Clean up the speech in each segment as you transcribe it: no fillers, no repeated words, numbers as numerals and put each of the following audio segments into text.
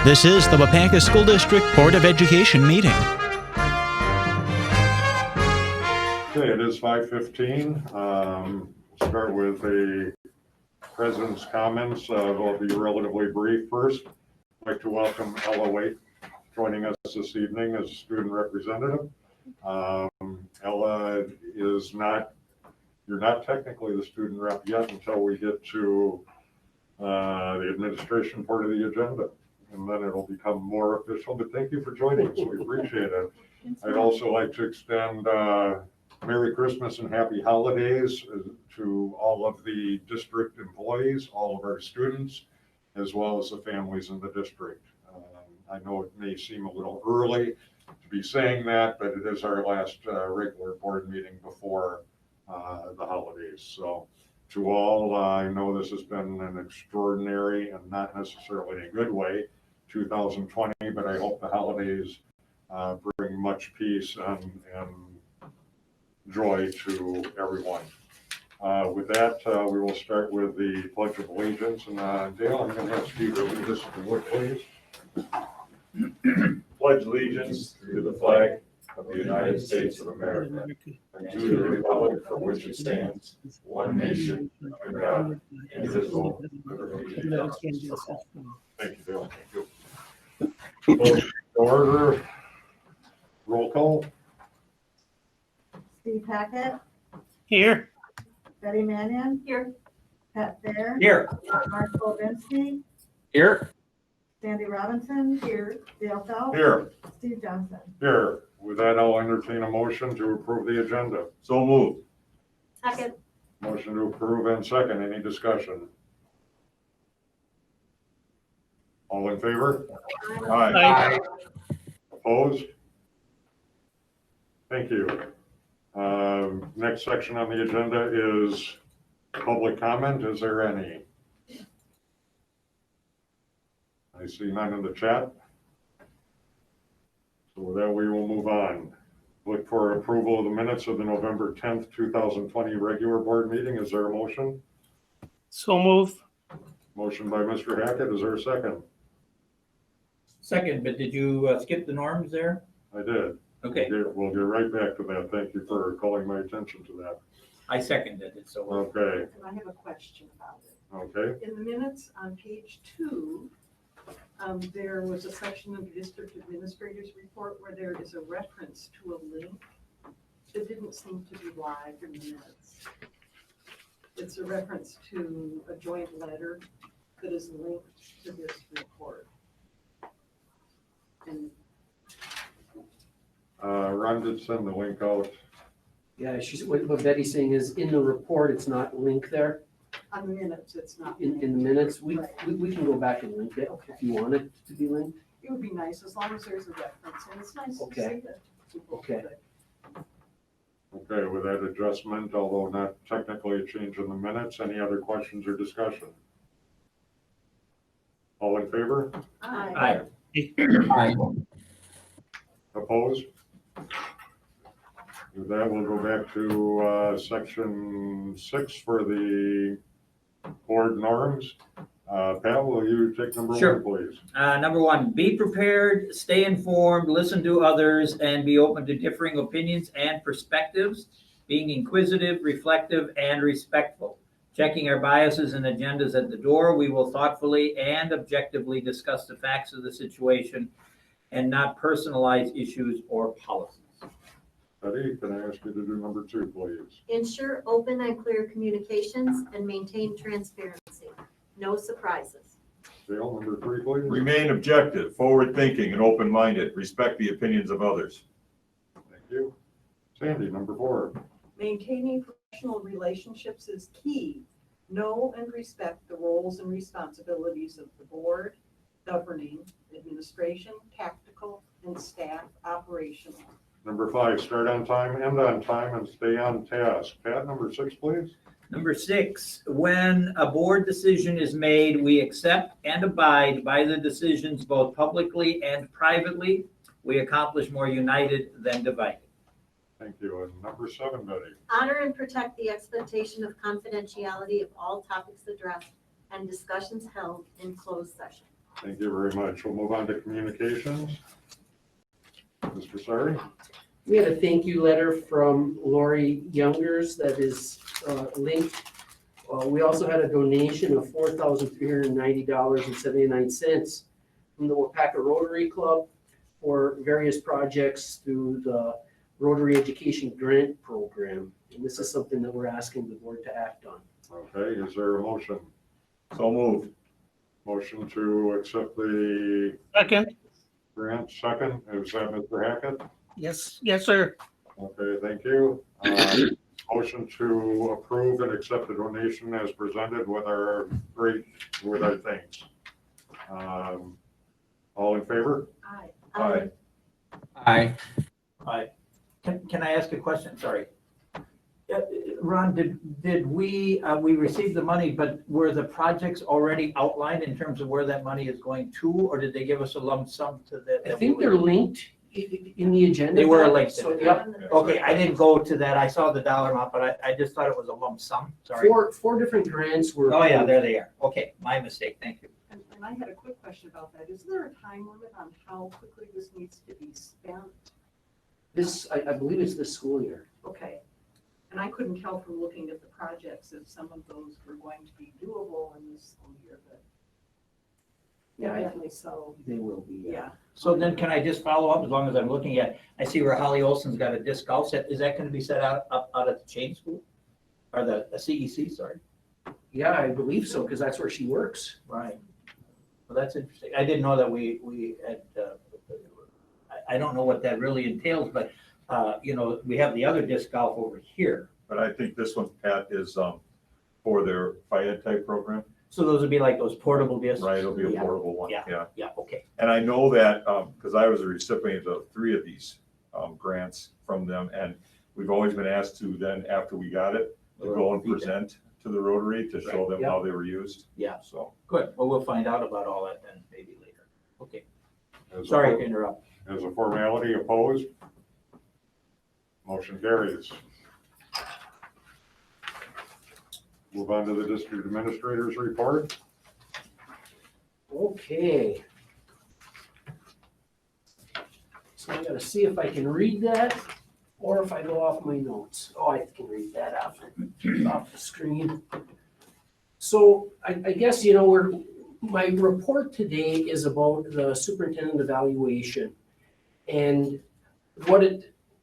This is the Waupaca School District Board of Education meeting. Okay, it is 5:15. Start with the president's comments. They'll be relatively brief first. I'd like to welcome Ella Waite joining us this evening as a student representative. Ella is not, you're not technically the student rep yet until we get to the administration part of the agenda. And then it'll become more official, but thank you for joining us. We appreciate it. I'd also like to extend Merry Christmas and Happy Holidays to all of the district employees, all of our students, as well as the families in the district. I know it may seem a little early to be saying that, but it is our last regular board meeting before the holidays. So to all, I know this has been an extraordinary and not necessarily in a good way 2020, but I hope the holidays bring much peace and joy to everyone. With that, we will start with the Pledge of Allegiance. And Dale, I'm going to ask you to lead this if you would, please. Pledge allegiance to the flag of the United States of America and to the republic for which it stands, one nation, under God, indivisible, with liberty and justice for all. Thank you, Dale. Thank you. Order. Roll call. Steve Hackett, Here. Betty Mannion. Here. Pat Fair. Here. Mark Polvinsky, Here. Sandy Robinson. Here. Dale Phelps. Here. Steve Johnson. Here. With that, I'll entertain a motion to approve the agenda. So moved. Second. Motion to approve and second. Any discussion? All in favor? Aye. Opposed? Thank you. Next section on the agenda is public comment. Is there any? I see none in the chat. So with that, we will move on. Look for approval of the minutes of the November 10th, 2020 regular board meeting. Is there a motion? So move. Motion by Mr. Hackett. Is there a second? Second, but did you skip the norms there? I did. Okay, We'll get right back to that. Thank you for calling my attention to that. I seconded it, so. Okay, And I have a question about it. okay. In the minutes on page 2, there was a section of the district administrator's report where there is a reference to a link that didn't seem to be live in the minutes. It's a reference to a joint letter that is linked to this report. And Ron did send the link out. Yeah, what Betty's saying is in the report, it's not linked there. on the minutes, it's not. In the minutes, we can go back and link it if you want it to be linked. It would be nice as long as there's a reference, and it's nice to Okay. see that. people Okay. that Okay, with that adjustment, although not technically a change in the minutes, any other questions or discussion? All in favor? Aye. Aye. Opposed? With that, we'll go back to section 6 for the board norms. Pat, will you take number Sure. 1, please? Number 1, be prepared, stay informed, listen to others, and be open to differing opinions and perspectives, being inquisitive, reflective, and respectful. Checking our biases and agendas at the door, we will thoughtfully and objectively discuss the facts of the situation and not personalize issues or policies. Betty, can I ask you to do number 2, please? Ensure open and clear communications and maintain transparency. No surprises. Dale, number 3, please? Remain objective, forward-thinking, and open-minded. Respect the opinions of others. Thank you. Sandy, number 4. Maintaining professional relationships is key. Know and respect the roles and responsibilities of the board, governing, administration, tactical, and staff operational. Number 5, start on time, end on time, and stay on task. Pat, number 6, please? Number 6, when a board decision is made, we accept and abide by the decisions both publicly and privately. We accomplish more united than divided. Thank you. And number 7, Betty? Honor and protect the expectation of confidentiality of all topics addressed and discussions held in closed session. Thank you very much. We'll move on to communications. Mr. Sari? We had a thank you letter from Lori Youngers that is linked. We also had a donation of $4,390.79 from the Waupaca Rotary Club for various projects through the Rotary Education Grant Program. And this is something that we're asking the board to act on. Okay, is there a motion? So moved. Motion to accept the Second. grant, second. Is that Mr. Hackett? Yes, yes, sir. Okay, thank you. Motion to approve and accept the donation as presented with our things. All in favor? Aye. Aye. Aye. Aye. Can I ask a question? Sorry. Ron, did we received the money, but were the projects already outlined in terms of where that money is going to, or did they give us a lump sum to that? I think they're linked in the agenda. They were linked. So, yep, Okay, I didn't go to that. I saw the dollar amount, but I just thought it was a lump sum. Sorry. four different grants were. Oh, yeah, there they are. Okay, my mistake. Thank you. And I had a quick question about that. Is there a time limit on how quickly this needs to be spent? This, I believe it's this school year. Okay. And I couldn't tell from looking at the projects if some of those were going to be doable in this school year, but Yeah, evidently so, they will be. yeah. So then can I just follow up as long as I'm looking at, I see where Holly Olson's got a disc golf set. Is that going to be set out at the chain school? Or the CEC, sorry. Yeah, I believe so, because that's where she works. Right. Well, that's interesting. I didn't know that we had, I don't know what that really entails, but, we have the other disc golf over here. But I think this one, Pat, is for their FIAD type program, So those would be like those portable discs? right? It'll be a Yeah. portable one, Yeah. yeah. Yeah, okay. And I know that, because I was a recipient of 3 of these grants from them, and we've always been asked to then, after we got it, to go and present to the Rotary to show them how they were used. Yeah. So, Good. Well, we'll find out about all that then maybe later. Okay. As a Sorry for- to interrupt. As a formality, opposed? Motion carries. Move on to the district administrator's report. Okay. So I gotta see if I can read that or if I go off my notes. Oh, I can read that off the screen. So I guess, my report today is about the superintendent evaluation and what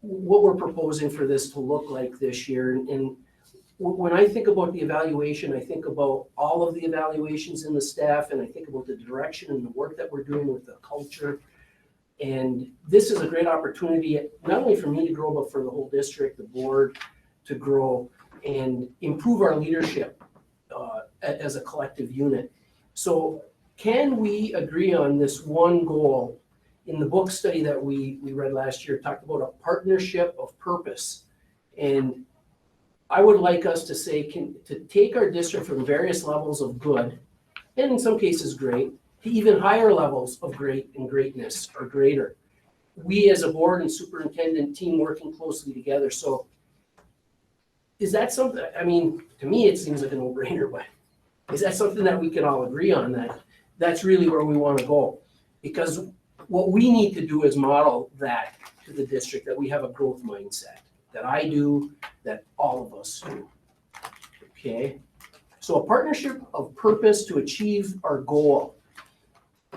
we're proposing for this to look like this year. And when I think about the evaluation, I think about all of the evaluations in the staff, and I think about the direction and the work that we're doing with the culture. And this is a great opportunity, not only for me to grow, but for the whole district, the board to grow and improve our leadership as a collective unit. So can we agree on this one goal? In the book study that we read last year, talked about a partnership of purpose. And I would like us to say, to take our district from various levels of good, and in some cases great, to even higher levels of great and greatness or greater. We as a board and superintendent team working closely together. So is that something, to me, it seems like a no-brainer, but is that something that we can all agree on, that that's really where we want to go? Because what we need to do is model that to the district, that we have a growth mindset, that I do, that all of us do. Okay, so a partnership of purpose to achieve our goal.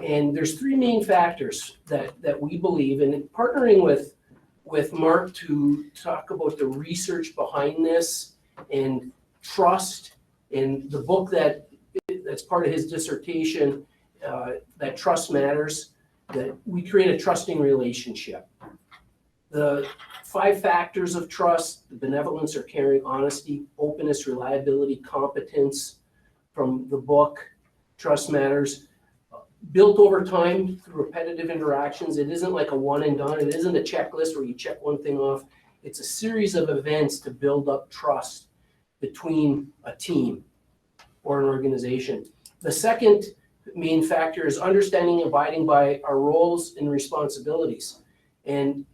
And there's 3 main factors that we believe in. Partnering with Mark to talk about the research behind this and trust, in the book that's part of his dissertation, that trust matters, that we create a trusting relationship. The 5 factors of trust: the benevolence or caring, honesty, openness, reliability, competence, from the book, Trust Matters. Built over time through repetitive interactions. It isn't like a one and done. It isn't a checklist where you check one thing off. It's a series of events to build up trust between a team or an organization. The second main factor is understanding and abiding by our roles and responsibilities. And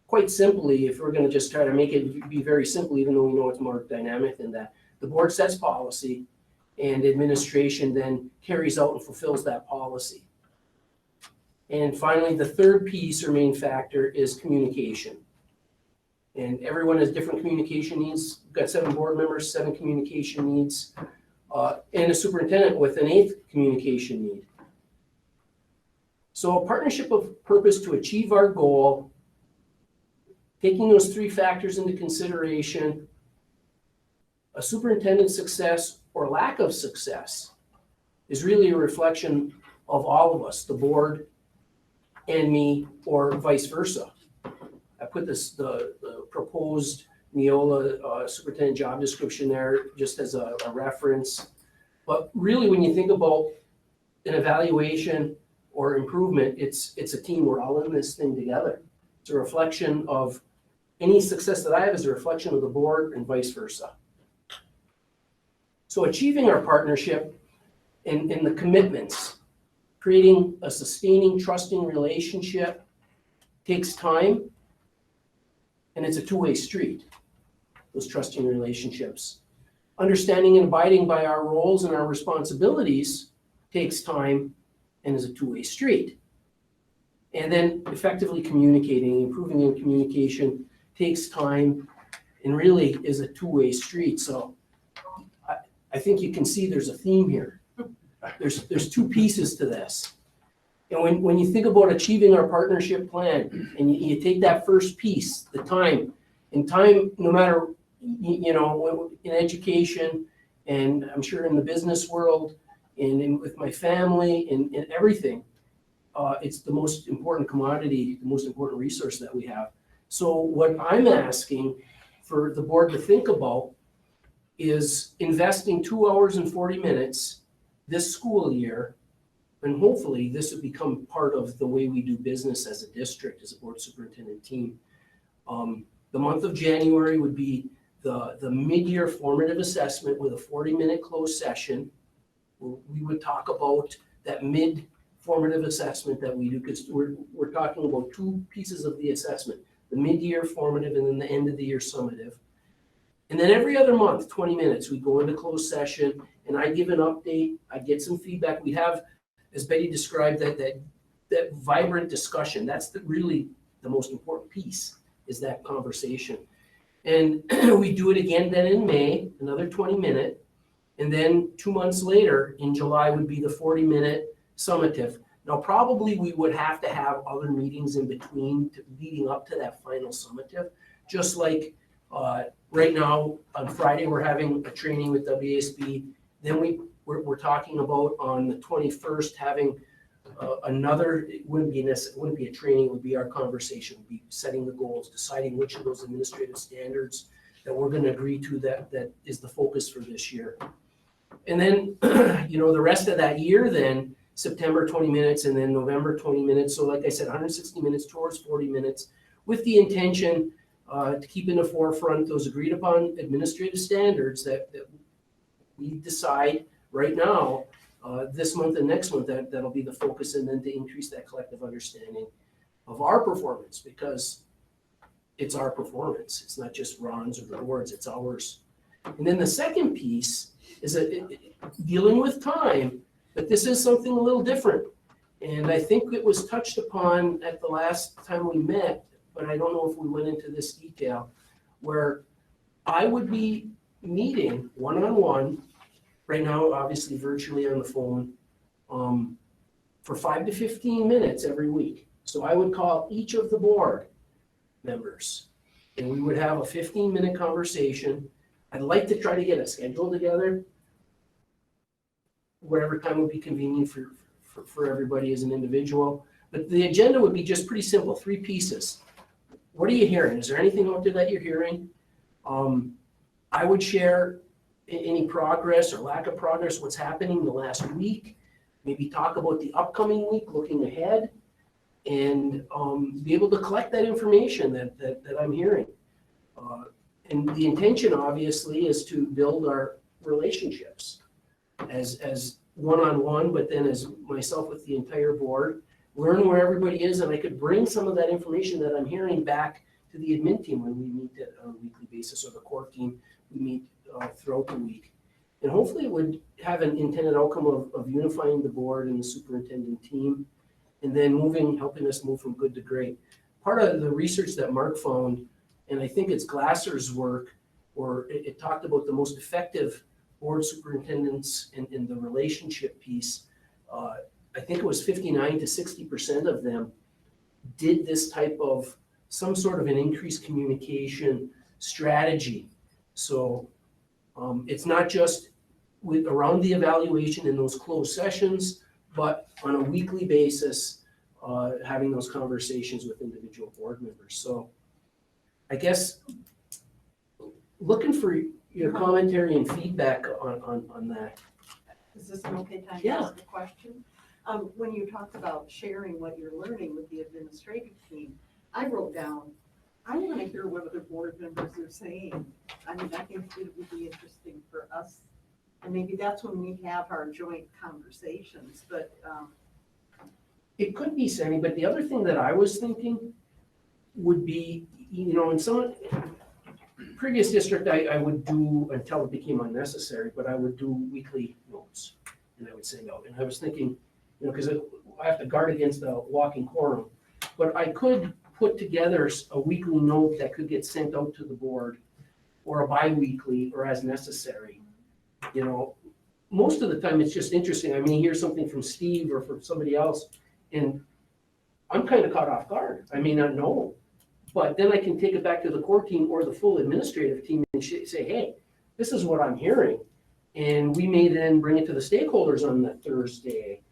quite simply, if we're going to just try to make it be very simple, even though we know it's more dynamic than that, the board sets policy and administration then carries out and fulfills that policy. And finally, the third piece or main factor is communication. And everyone has different communication needs. We've got 7 board members, 7 communication needs, and a superintendent with an 8th communication need. So a partnership of purpose to achieve our goal, taking those 3 factors into consideration, a superintendent's success or lack of success is really a reflection of all of us, the board and me, or vice versa. I put the proposed Neola superintendent job description there just as a reference. But really, when you think about an evaluation or improvement, it's a team. We're all in this thing together. It's a reflection of any success that I have is a reflection of the board and vice versa. So achieving our partnership and the commitments, creating a sustaining, trusting relationship takes time, and it's a two-way street, those trusting relationships. Understanding and abiding by our roles and our responsibilities takes time and is a two-way street. And then effectively communicating, improving in communication takes time and really is a two-way street. So I think you can see there's a theme here. There's 2 pieces to this. And when you think about achieving our partnership plan and you take that first piece, the time, and time, no matter, you know, in education and I'm sure in the business world and with my family and everything, it's the most important commodity, the most important resource that we have. So what I'm asking for the board to think about is investing 2 hours and 40 minutes this school year, and hopefully this would become part of the way we do business as a district, as a board superintendent team. The month of January would be the mid-year formative assessment with a 40-minute closed session. We would talk about that mid-formative assessment that we do, because we're talking about 2 pieces of the assessment, the mid-year formative and then the end of the year summative. And then every other month, 20 minutes, we go into closed session and I give an update, I get some feedback. We have, as Betty described, that vibrant discussion. That's really the most important piece, is that conversation. And we do it again then in May, another 20-minute. And then 2 months later, in July, would be the 40-minute summative. Now, probably we would have to have other meetings in between leading up to that final summative, just like right now, on Friday, we're having a training with WASB. Then we're talking about on the 21st having another, it wouldn't be a training, it would be our conversation, we'd be setting the goals, deciding which of those administrative standards that we're going to agree to that is the focus for this year. And then, you know, the rest of that year then, September 20 minutes and then November 20 minutes. So like I said, 160 minutes towards 40 minutes with the intention to keep in the forefront those agreed upon administrative standards that we decide right now, this month and next month, that'll be the focus, and then to increase that collective understanding of our performance, because it's our performance. It's not just Ron's or the board's, it's ours. And then the second piece is dealing with time, but this is something a little different. And I think it was touched upon at the last time we met, but I don't know if we went into this detail, where I would be meeting one-on-one, right now, obviously virtually on the phone, for 5 to 15 minutes every week. So I would call each of the board members and we would have a 15-minute conversation. I'd like to try to get a schedule together, whatever time would be convenient for everybody as an individual. But the agenda would be just pretty simple, 3 pieces. What are you hearing? Is there anything out there that you're hearing? I would share any progress or lack of progress, what's happening the last week, maybe talk about the upcoming week, looking ahead, and be able to collect that information that I'm hearing. And the intention, obviously, is to build our relationships as one-on-one, but then as myself with the entire board, learn where everybody is, and I could bring some of that information that I'm hearing back to the admin team when we meet on a weekly basis, or the core team, we meet throughout the week. And hopefully it would have an intended outcome of unifying the board and the superintendent team, and then helping us move from good to great. Part of the research that Mark found, and I think it's Glasser's work, or it talked about the most effective board superintendents in the relationship piece. I think it was 59 to 60% of them did this type of some sort of an increased communication strategy. So it's not just around the evaluation in those closed sessions, but on a weekly basis, having those conversations with individual board members. So I guess looking for your commentary and feedback on that. Is this an okay time to Yeah. ask a question? When you talk about sharing what you're learning with the administrative team, I wrote down, I want to hear what other board members are saying. I mean, I think it would be interesting for us. And maybe that's when we have our joint conversations, but, It could be, Sammy, but the other thing that I was thinking would be, in some previous district, I would do, until it became unnecessary, but I would do weekly notes. And I would send out, and I was thinking, because I have to guard against the walking quorum, but I could put together a weekly note that could get sent out to the board, or a bi-weekly, or as necessary. Most of the time, it's just interesting. I mean, hear something from Steve or from somebody else, and I'm kind of caught off guard. I may not know, but then I can take it back to the core team or the full administrative team and say, hey, this is what I'm hearing. And we may then bring it to the stakeholders on that Thursday.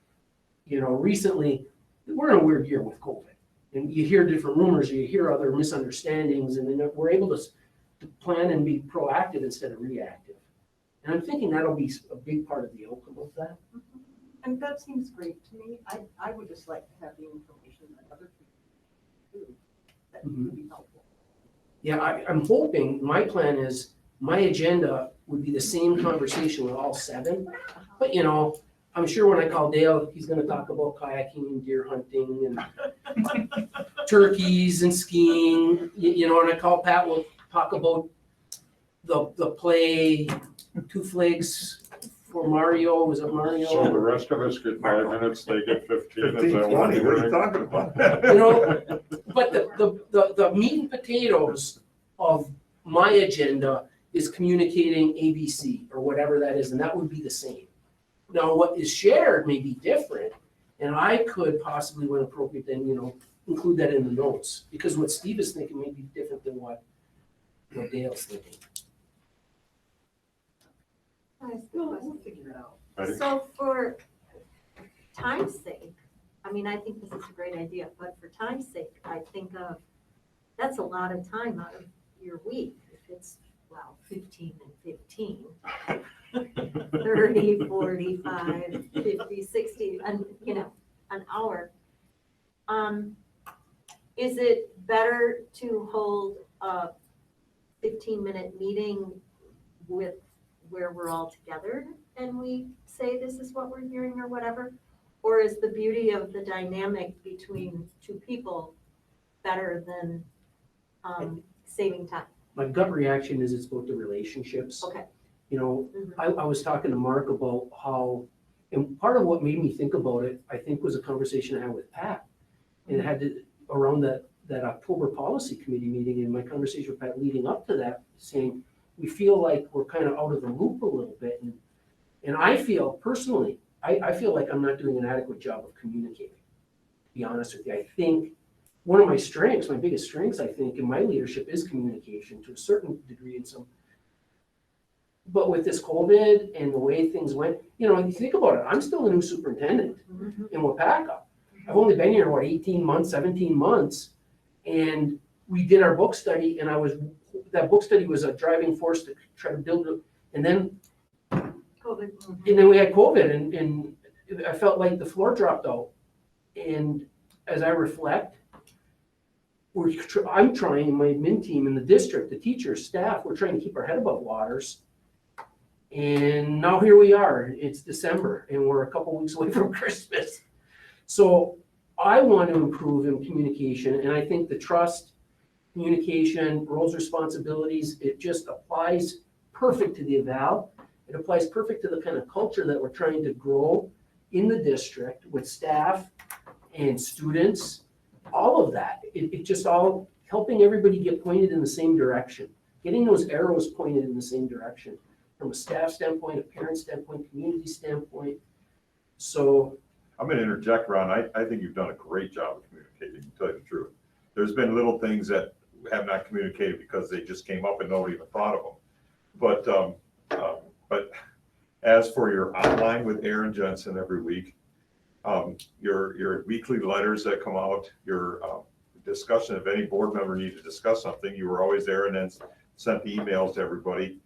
Recently, we're in a weird year with COVID. And you hear different rumors, you hear other misunderstandings, and then we're able to plan and be proactive instead of reactive. And I'm thinking that'll be a big part of the outcome of that. and that seems great to me. I would just like to have the information that other people do. That would be helpful. Yeah, I'm hoping, my plan is, my agenda would be the same conversation with all 7. But, I'm sure when I call Dale, he's gonna talk about kayaking and deer hunting and turkeys and skiing, and I call Pat, we'll talk about the play, 2 Flags for Mario, was it Mario? So the rest of us get 5 minutes, they get 15. Is 15, that what 20, what are you talking about? But the meat and potatoes of my agenda is communicating ABC or whatever that is, and that would be the same. Now, what is shared may be different, and I could possibly, when appropriate, then, include that in the notes, because what Steve is thinking may be different than what Dale's thinking. We'll figure it out. Ready? So for time's sake, I mean, I think this is a great idea, but for time's sake, I think that's a lot of time out of your week. If it's, 15 and 15, 30, 45, 50, 60, and, an hour. Is it better to hold a 15-minute meeting where we're all together and we say this is what we're hearing or whatever? Or is the beauty of the dynamic between 2 people better than saving time? My gut reaction is it's about the relationships. Okay. I was talking to Mark about how, and part of what made me think about it, I think, was a conversation I had with Pat. And it had to, around that October policy committee meeting, and my conversation with Pat leading up to that, saying, we feel like we're kind of out of the loop a little bit. And I feel personally, I feel like I'm not doing an adequate job of communicating, to be honest with you. I think one of my strengths, my biggest strengths, I think, in my leadership is communication to a certain degree in some. But with this COVID and the way things went, when you think about it, I'm still a new superintendent in Waupaca. I've only been here, 18 months, 17 months. And we did our book study, and that book study was a driving force to try to build it. And then COVID. And then we had COVID, and I felt like the floor dropped out. And as I reflect, I'm trying, my admin team in the district, the teachers, staff, we're trying to keep our head above waters. And now here we are, it's December, and we're a couple weeks away from Christmas. So I want to improve in communication, and I think the trust, communication, roles, responsibilities, it just applies perfect to the eval. It applies perfect to the kind of culture that we're trying to grow in the district with staff and students, all of that. It just all helping everybody get pointed in the same direction, getting those arrows pointed in the same direction from a staff standpoint, a parent standpoint, community standpoint. So I'm going to interject, Ron. I think you've done a great job of communicating, to tell you the truth. There's been little things that have not communicated because they just came up and nobody even thought of them. But as for your outline with Aaron Jensen every week, your weekly letters that come out, your discussion, if any board member needed to discuss something, you were always there and then sent the emails to everybody.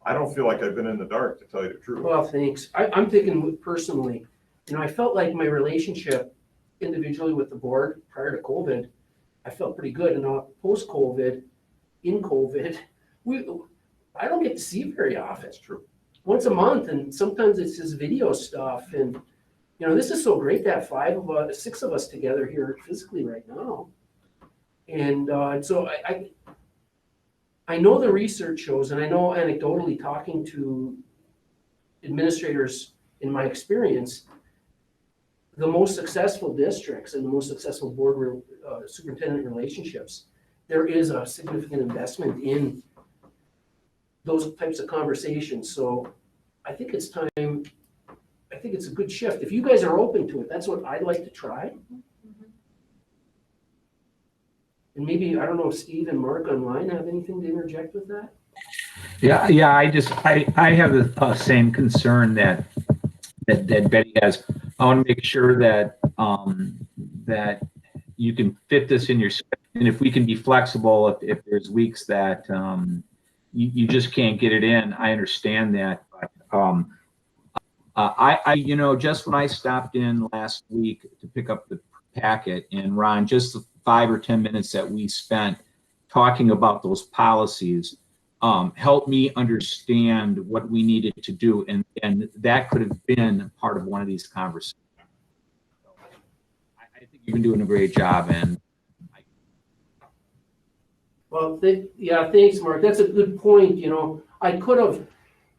I don't feel like I've been in the dark, to tell you the truth. well, thanks. I'm thinking personally, I felt like my relationship individually with the board prior to COVID, I felt pretty good. And now post-COVID, in COVID, I don't get to see you very often. That's true. Once a month, and sometimes it's just video stuff. And, this is so great to have 6 of us together here physically right now. And so I know the research shows, and I know anecdotally talking to administrators in my experience, the most successful districts and the most successful board superintendent relationships, there is a significant investment in those types of conversations. So I think it's time, I think it's a good shift. If you guys are open to it, that's what I'd like to try. And maybe, I don't know if Steve and Mark online have anything to interject with that? Yeah, I have the same concern that Betty has. I want to make sure that that you can fit this in your schedule, and if we can be flexible, if there's weeks that you just can't get it in, I understand that. But just when I stopped in last week to pick up the packet, and Ron, just the 5 or 10 minutes that we spent talking about those policies helped me understand what we needed to do, and that could have been part of one of these conversations. I think you've been doing a great job, and Well, thanks, Mark. That's a good point. I could have,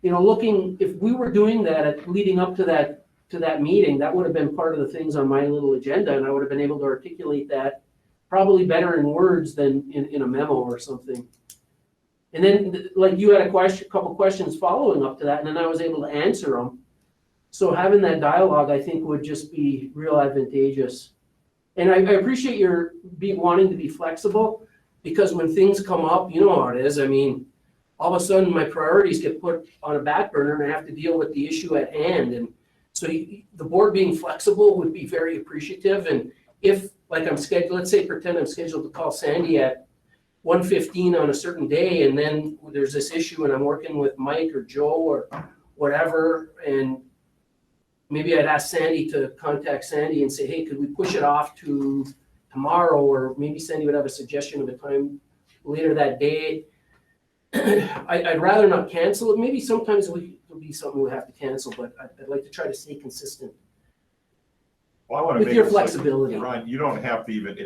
looking, if we were doing that leading up to that meeting, that would have been part of the things on my little agenda, and I would have been able to articulate that probably better in words than in a memo or something. And then, like, you had a couple questions following up to that, and then I was able to answer them. So having that dialogue, I think, would just be real advantageous. And I appreciate your wanting to be flexible, because when things come up, you know how it is. I mean, all of a sudden my priorities get put on a back burner and I have to deal with the issue at hand. And so the board being flexible would be very appreciative. And if, like, I'm scheduled, let's say pretend I'm scheduled to call Sandy at 1:15 on a certain day, and then there's this issue and I'm working with Mike or Joe or whatever, and maybe I'd ask Sandy to contact Sandy and say, hey, could we push it off to tomorrow? Or maybe Sandy would have a suggestion of a time later that day. I'd rather not cancel it. Maybe sometimes it'll be something we'll have to cancel, but I'd like to try to stay consistent. Well, I want to With make your it flexibility. Ron, you don't have to even,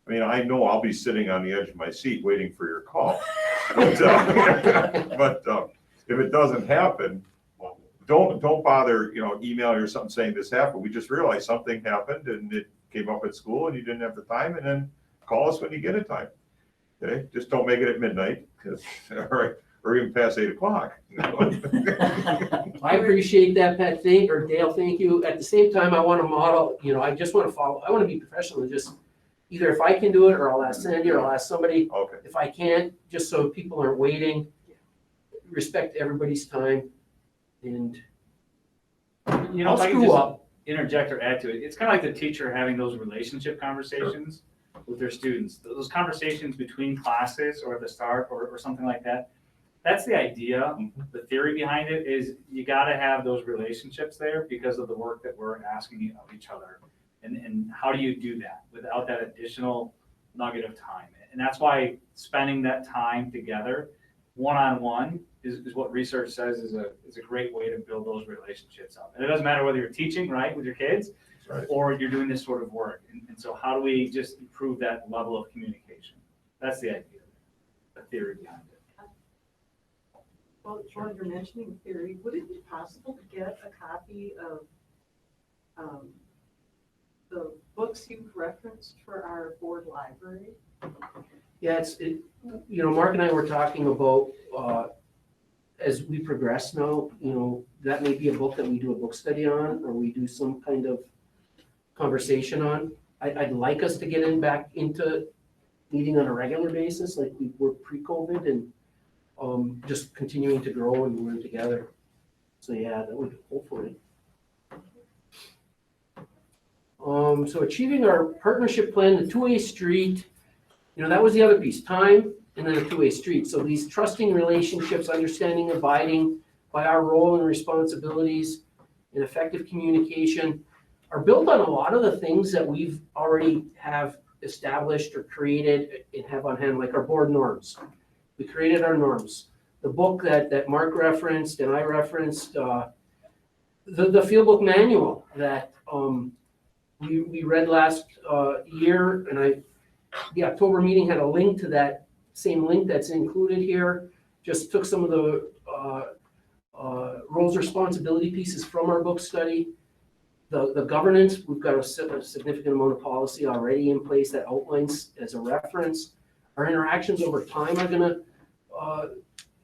I know I'll be sitting on the edge of my seat waiting for your call. But if it doesn't happen, don't bother, emailing or something saying this happened. We just realized something happened and it came up at school and you didn't have the time, and then call us when you get a time. Okay, just don't make it at midnight, or even past 8 o'clock. I appreciate that, Pat. Dale, thank you. At the same time, I want to model, I just want to follow, I want to be professional and just either if I can do it, or I'll ask Sandy, or I'll ask somebody. Okay. If I can't, just so people aren't waiting, respect everybody's time, and I'll if I could screw just up. interject or add to it, it's kind of like the teacher having those relationship conversations with their students. Those conversations between classes or at the start or something like that. That's the idea. The theory behind it is you got to have those relationships there because of the work that we're asking of each other. And how do you do that without that additional nugget of time? And that's why spending that time together, one-on-one, is what research says is a great way to build those relationships up. And it doesn't matter whether you're teaching, right, with your kids, Right. or you're doing this sort of work. And so how do we just improve that level of communication? That's the idea, the theory behind it. Well, while you're mentioning theory, would it be possible to get a copy of the book books you've referenced for our board library? Yeah, Mark and I were talking about, as we progress now, that may be a book that we do a book study on, or we do some kind of conversation on. I'd like us to get back into meeting on a regular basis, like we were pre-COVID, and just continuing to grow and learn together. So yeah, that would hopefully. So achieving our partnership plan, the two-way street, that was the other piece, time and then a two-way street. So these trusting relationships, understanding, abiding by our role and responsibilities, and effective communication are built on a lot of the things that we've already have established or created and have on hand, like our board norms. We created our norms. The book that Mark referenced and I referenced, the field book manual that we read last year, and the October meeting had a link to that same link that's included here. Just took some of the roles responsibility pieces from our book study. The governance, we've got a significant amount of policy already in place that outlines as a reference. Our interactions over time are gonna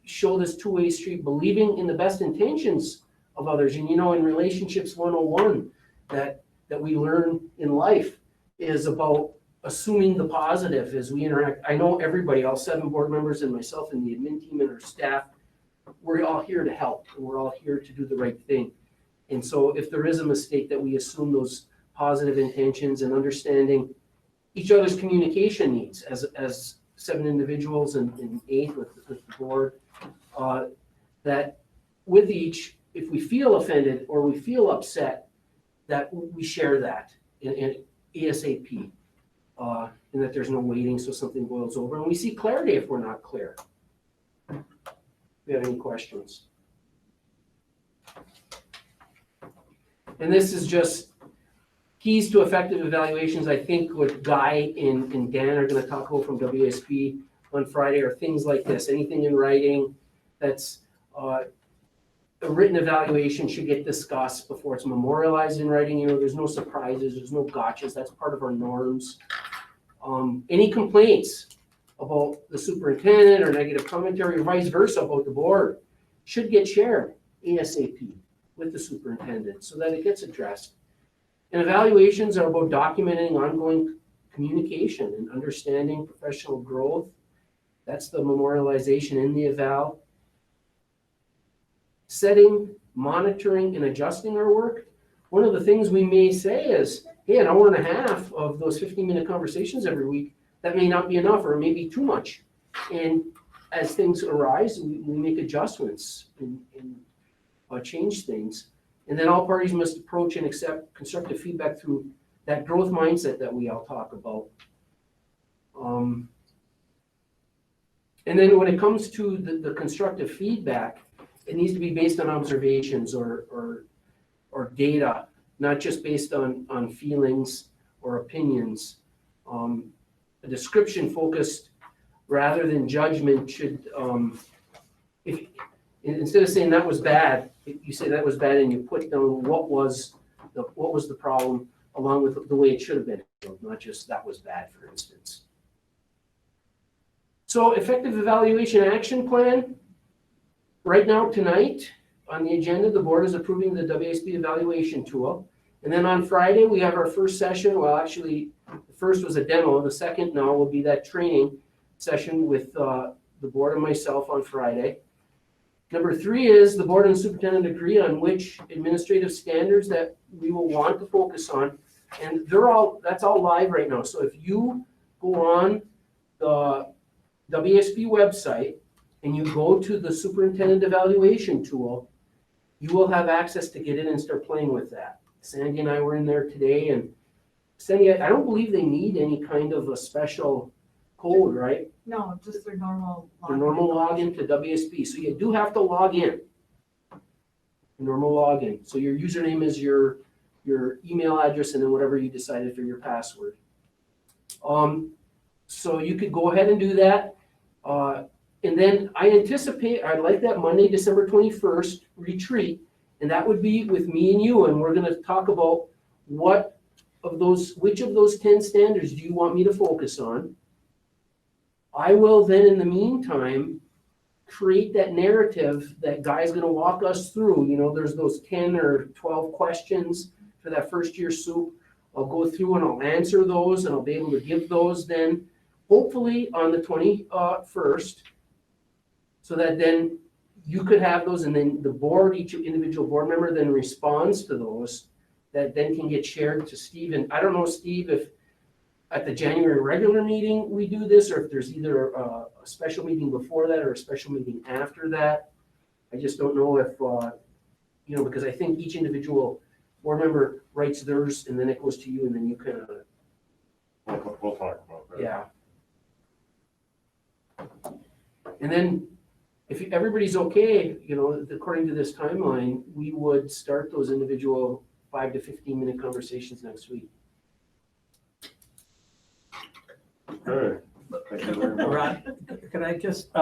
show this two-way street, believing in the best intentions of others. And in Relationships 101 that we learn in life is about assuming the positive as we interact. I know everybody, all 7 board members and myself and the admin team and our staff, we're all here to help, and we're all here to do the right thing. And so if there is a mistake, that we assume those positive intentions and understanding each other's communication needs as 7 individuals and 8 with the board, that with each, if we feel offended or we feel upset, that we share that in ASAP, and that there's no waiting so something boils over. And we see clarity if we're not clear. Do you have any questions? And this is just keys to effective evaluations. I think what Guy and Dan are going to talk about from WSP on Friday are things like this. Anything in writing that's a written evaluation should get discussed before it's memorialized in writing. There's no surprises, there's no gotchas. That's part of our norms. Any complaints about the superintendent or negative commentary or vice versa about the board should get shared ASAP with the superintendent so that it gets addressed. And evaluations are about documenting ongoing communication and understanding professional growth. That's the memorialization in the eval. Setting, monitoring, and adjusting our work. One of the things we may say is, hey, an hour and a half of those 15-minute conversations every week, that may not be enough or maybe too much. And as things arise, we make adjustments and change things. And then all parties must approach and accept constructive feedback through that growth mindset that we all talk about. And then when it comes to the constructive feedback, it needs to be based on observations or data, not just based on feelings or opinions. A description focused rather than judgment should, instead of saying that was bad, you say that was bad and you put down what was the problem along with the way it should have been handled, not just that was bad, for instance. So effective evaluation action plan. Right now, tonight, on the agenda, the board is approving the WSP evaluation tool. And then on Friday, we have our first session. Well, actually, the first was a demo. The second now will be that training session with the board and myself on Friday. Number 3 is the board and superintendent agree on which administrative standards that we will want to focus on. And that's all live right now. So if you go on the WSP website, and you go to the superintendent evaluation tool, you will have access to get in and start playing with that. Sandy and I were in there today, and Sandy, I don't believe they need any kind of a special code, right? No, just their normal. Their normal login to WSP. So you do have to log in. Normal login. So your username is your email address and then whatever you decided for your password. So you could go ahead and do that. And then I'd like that Monday, December 21st retreat, and that would be with me and you, and we're going to talk about what which of those 10 standards do you want me to focus on? I will then, in the meantime, create that narrative that Guy's gonna walk us through. You know, there's those 10 or 12 questions for that first year soup. I'll go through and I'll answer those, and I'll be able to give those then, hopefully on the 21st, so that then you could have those, and then the board, each individual board member then responds to those, that then can get shared to Steve. And I don't know, Steve, if at the January regular meeting we do this, or if there's either a special meeting before that or a special meeting after that. I just don't know if, you know, because I think each individual board member writes theirs, and then it goes to you, and then you kind of, We'll talk about that. yeah. And then, if everybody's okay, you know, according to this timeline, we would start those individual 5 to 15-minute conversations next week. Okay, thank you very much. Ron, could I just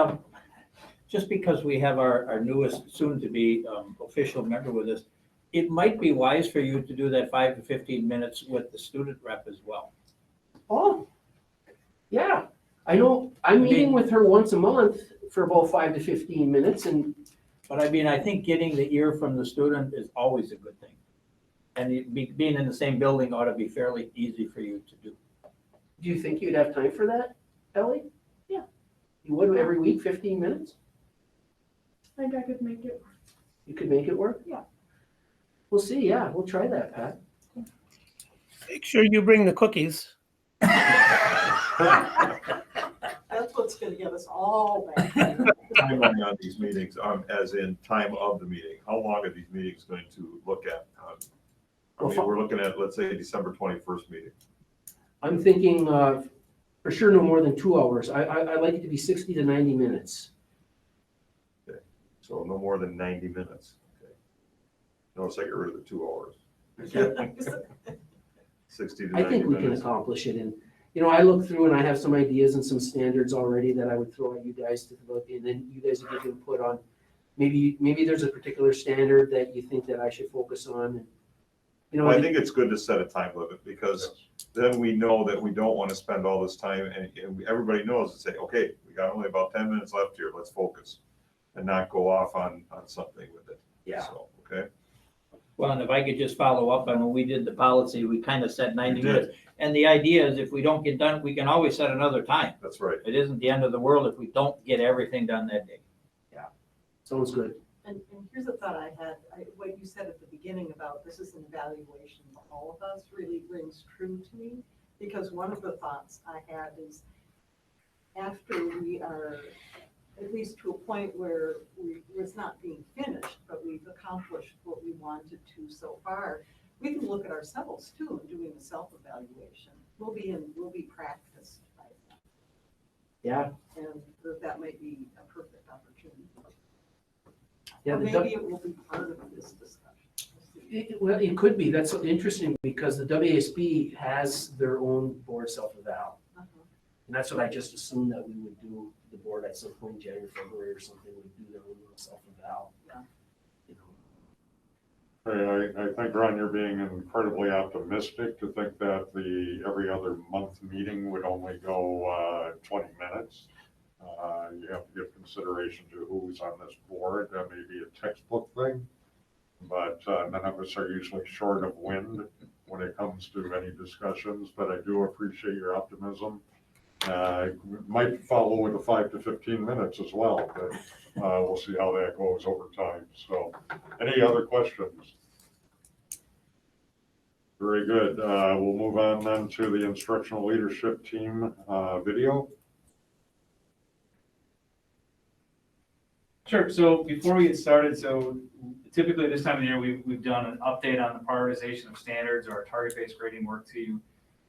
because we have our newest, soon-to-be official member with us, it might be wise for you to do that 5 to 15 minutes with the student rep as well. Oh, yeah. I know, I'm meeting with her once a month for about 5 to 15 minutes, and But I mean, I think getting the ear from the student is always a good thing. And being in the same building ought to be fairly easy for you to do. do you think you'd have time for that, Ellie? Yeah. You would every week, 15 minutes? I think I could make it. You could make it work? Yeah. We'll see, yeah, we'll try that, Pat. Make sure you bring the cookies. That's what's gonna get us all back. Timeline on these meetings, as in time of the meeting, how long are these meetings going to look at? I mean, we're looking at, let's say, December 21st meeting. I'm thinking, for sure no more than 2 hours. I like it to be 60 to 90 minutes. Okay, so no more than 90 minutes. Okay. Notice I get rid of the 2 hours. 60 to 90 I think we can minutes. accomplish it, and, you know, I look through and I have some ideas and some standards already that I would throw at you guys to look, and then you guys would give input on, maybe there's a particular standard that you think that I should focus on, and, you know. Well, I think it's good to set a time limit, because then we know that we don't want to spend all this time, and everybody knows and say, okay, we got only about 10 minutes left here, let's focus, and not go off on something with it. Yeah. So, okay. Well, and if I could just follow up on when we did the policy, we kind of said 90 We did. minutes. And the idea is if we don't get done, we can always set another time. That's right. It isn't the end of the world if we don't get everything done that day. Sounds good. And here's a thought I had, what you said at the beginning about this is an evaluation of all of us really rings true to me. Because one of the thoughts I had is after we are at least to a point where it's not being finished, but we've accomplished what we wanted to so far, we can look at ourselves too and doing a self-evaluation. We'll be practiced by that. Yeah. And that might be a perfect opportunity. Yeah, Or the maybe it will be part of this discussion. We'll see. Well, it could be. That's interesting because the WASB has their own board self-eval. Uh-huh. And that's what I just assumed that we would do, the board at some point, January, February or something, would do their own little self-eval. Yeah. You know. I think, Ron, you're being incredibly optimistic to think that the every other month meeting would only go 20 minutes. You have to give consideration to who's on this board. That may be a textbook thing, but none of us are usually short of wind when it comes to any discussions, but I do appreciate your optimism. Might follow with the 5 to 15 minutes as well, but we'll see how that goes over time. So, any other questions? Very good. We'll move on then to the instructional leadership team video. Sure. So before we get started, so typically this time of the year, we've done an update on the prioritization of standards or our target-based grading work to you.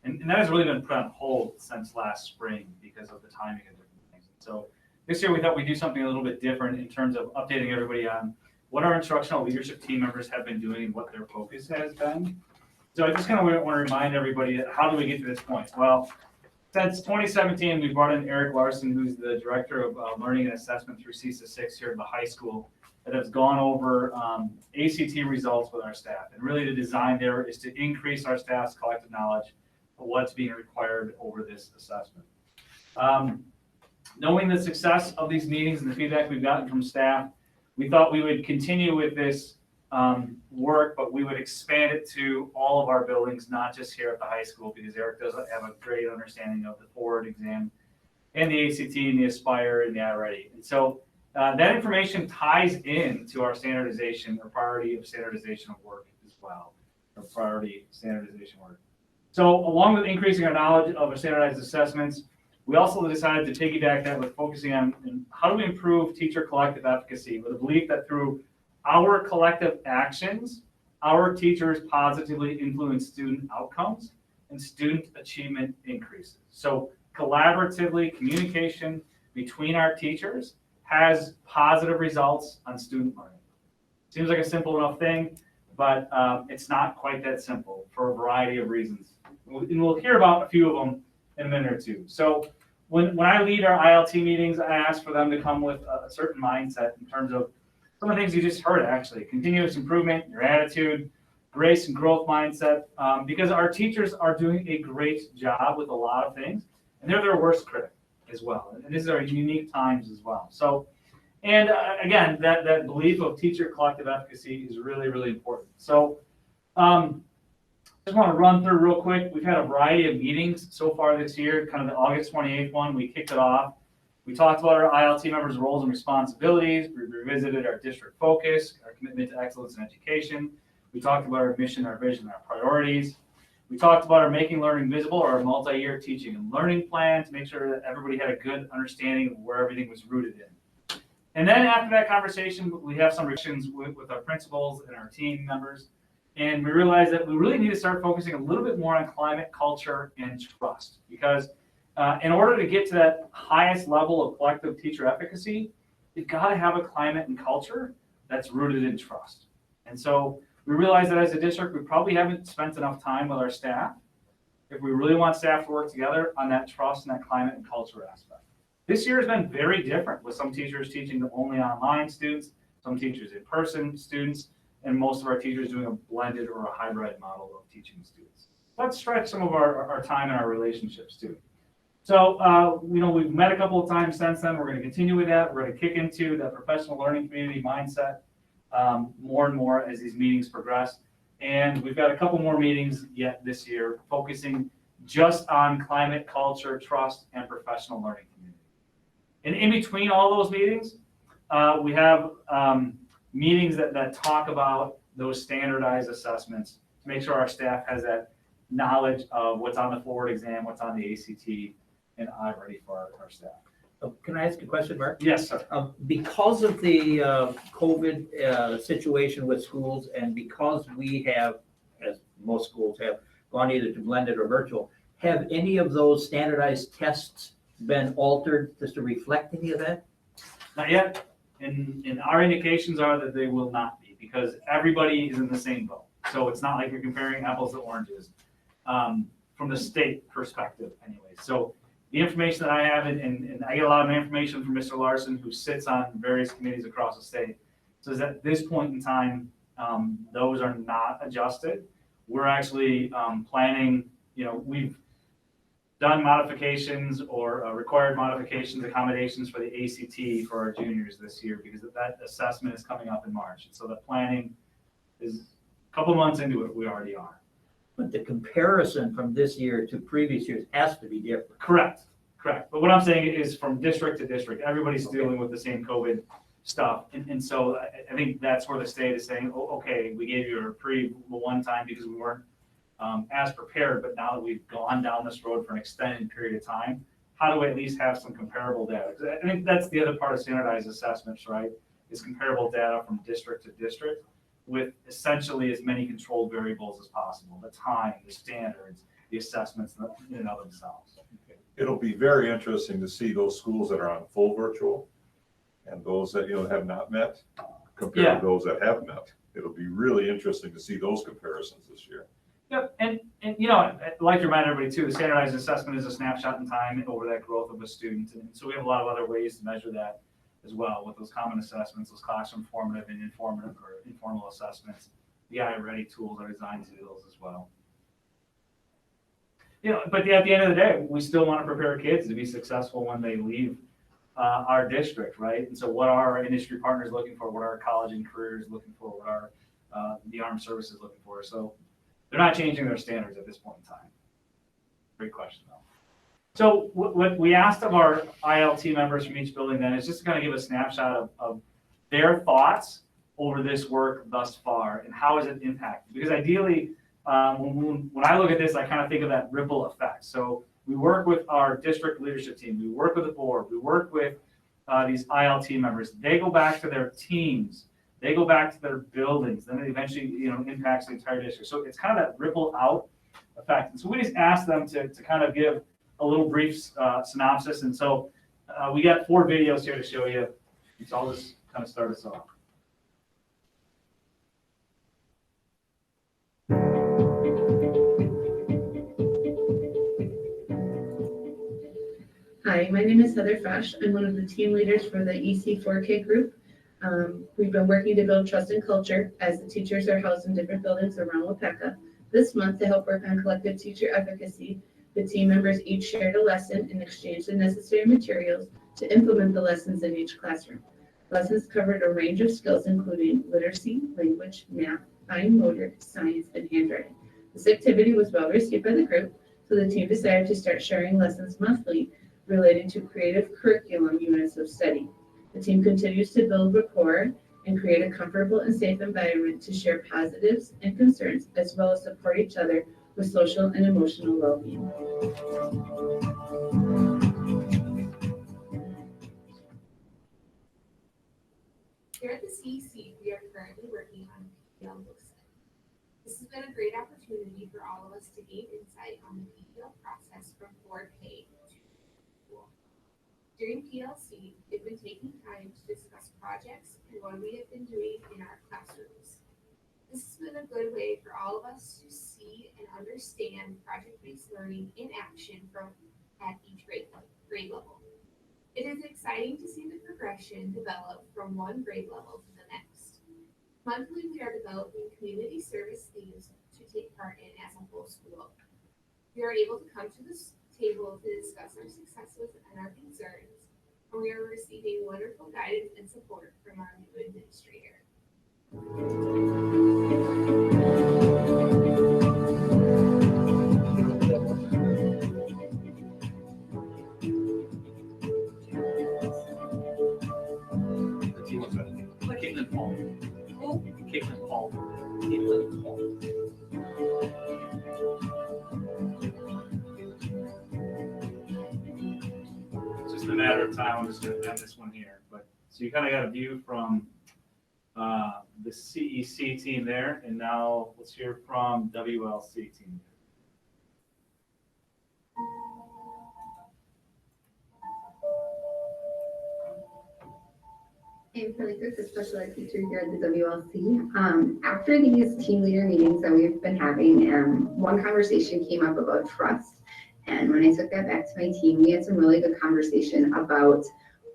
And that has really been put on hold since last spring because of the timing of different things. So this year we thought we'd do something a little bit different in terms of updating everybody on what our instructional leadership team members have been doing and what their focus has been. So I just kind of want to remind everybody, how do we get to this point? Well, since 2017, we brought in Eric Larson, who's the Director of Learning and Assessment through CESA 6 here at the high school. that has gone over ACT results with our staff. And really the design there is to increase our staff's collective knowledge of what's being required over this assessment. Knowing the success of these meetings and the feedback we've gotten from staff, we thought we would continue with this work, but we would expand it to all of our buildings, not just here at the high school, because Eric does have a great understanding of the forward exam and the ACT and the Aspire and the iReady. And so that information ties in to our standardization or priority of standardization of work as well, or priority standardization work. So along with increasing our knowledge of our standardized assessments, we also decided to piggyback that with focusing on how do we improve teacher collective efficacy with a belief that through our collective actions, our teachers positively influence student outcomes and student achievement increases. So collaboratively, communication between our teachers has positive results on student learning. Seems like a simple enough thing, but it's not quite that simple for a variety of reasons. And we'll hear about a few of them in a minute or two. So when I lead our ILT meetings, I ask for them to come with a certain mindset in terms of some of the things you just heard, actually. Continuous improvement, your attitude, grace and growth mindset, because our teachers are doing a great job with a lot of things, and they're their worst critic as well. And these are unique times as well. So, and again, that belief of teacher collective efficacy is really, really important. So, just want to run through real quick. We've had a variety of meetings so far this year, kind of the August 28th one, we kicked it off. We talked about our ILT members' roles and responsibilities. We revisited our district focus, our commitment to excellence in education. We talked about our mission, our vision, our priorities. We talked about our Making Learning Visible, our multi-year teaching and learning plan to make sure that everybody had a good understanding of where everything was rooted in. And then after that conversation, we have some discussions with our principals and our team members. And we realized that we really need to start focusing a little bit more on climate, culture, and trust. Because in order to get to that highest level of collective teacher efficacy, you've got to have a climate and culture that's rooted in trust. And so we realized that as a district, we probably haven't spent enough time with our staff if we really want staff to work together on that trust and that climate and culture aspect. This year has been very different, with some teachers teaching only online students, some teachers in-person students, and most of our teachers doing a blended or a hybrid model of teaching students. Let's stretch some of our time and our relationships too. So, we've met a couple of times since then. We're going to continue with that. We're going to kick into that professional learning community mindset more and more as these meetings progress. And we've got a couple more meetings yet this year, focusing just on climate, culture, trust, and professional learning community. And in between all those meetings, we have meetings that talk about those standardized assessments to make sure our staff has that knowledge of what's on the forward exam, what's on the ACT, and iReady for our staff. Can I ask a question, Mark? Yes, sir. Because of the COVID situation with schools, and because we have, as most schools have, gone either to blended or virtual, have any of those standardized tests been altered just to reflect any of that? Not yet. And our indications are that they will not be, because everybody is in the same boat. So it's not like you're comparing apples to oranges from the state perspective anyway. So the information that I have, and I get a lot of information from Mr. Larson, who sits on various committees across the state, says at this point in time, those are not adjusted. We're actually planning, we've done modifications or required modifications, accommodations for the ACT for our juniors this year, because that assessment is coming up in March. And so the planning is a couple months into it, we already are. But the comparison from this year to previous years has to be different. Correct. But what I'm saying is from district to district, everybody's dealing with the same COVID stuff. And so I think that's where the state is saying, oh, okay, we gave you a reprieve one time because we weren't as prepared, but now that we've gone down this road for an extended period of time, how do we at least have some comparable data? I think that's the other part of standardized assessments, right? Is comparable data from district to district with essentially as many controlled variables as possible, the time, the standards, the assessments in and of themselves. It'll be very interesting to see those schools that are on full virtual and those that, have not met compared to those that have met. It'll be really interesting to see those comparisons this year. Yep, and I'd like to remind everybody too, the standardized assessment is a snapshot in time over that growth of a student. And so we have a lot of other ways to measure that. as well with those common assessments, those classroom formative and informative or informal assessments. The iReady tools are designed to do those as well. You know, but at the end of the day, we still want to prepare kids to be successful when they leave our district, right? And so what are our industry partners looking for? What are our college and careers looking for? What are the armed services looking for? So they're not changing their standards at this point in time. Great question, though. So what we asked of our ILT members from each building then is just to kind of give a snapshot of their thoughts over this work thus far and how has it impacted? Because ideally, when I look at this, I kind of think of that ripple effect. So we work with our district leadership team, we work with the board, we work with these ILT members. They go back to their teams, they go back to their buildings, then it eventually impacts the entire district. So it's kind of that ripple out effect. And so we just asked them to kind of give a little brief synopsis. And so we got 4 videos here to show you. So I'll just kind of start us off. Hi, my name is Heather Fresh. I'm one of the team leaders for the EC4K group. We've been working to build trust and culture as the teachers are housed in different buildings around Waupaca. This month, to help work on collective teacher efficacy, the team members each shared a lesson and exchanged the necessary materials to implement the lessons in each classroom. Lessons covered a range of skills including literacy, language, math, fine motor, science, and handwriting. This activity was well received by the group, so the team decided to start sharing lessons monthly related to creative curriculum units of study. The team continues to build rapport and create a comfortable and safe environment to share positives and concerns, as well as support each other with social and emotional well-being. Here at the CEC, we are currently working on a PPL book study. This has been a great opportunity for all of us to gain insight on the PPL process from 4K to school. During PLC, we've been taking time to discuss projects and what we have been doing in our classrooms. This has been a good way for all of us to see and understand project-based learning in action at each grade level. It is exciting to see the progression develop from one grade level to the next. Monthly, we are developing community service themes to take part in as a whole school. We are able to come to this table to discuss our successes and our concerns, and we are receiving wonderful guidance and support from our new administrator. It's just a matter of time. I'm just going to end this one here. But so you kind of got a view from the CEC team there, and now let's hear from WLC team. I'm Kelly Cook, a special ed teacher here at the WLC. After these team leader meetings that we've been having, one conversation came up about trust. And when I took that back to my team, we had some really good conversation about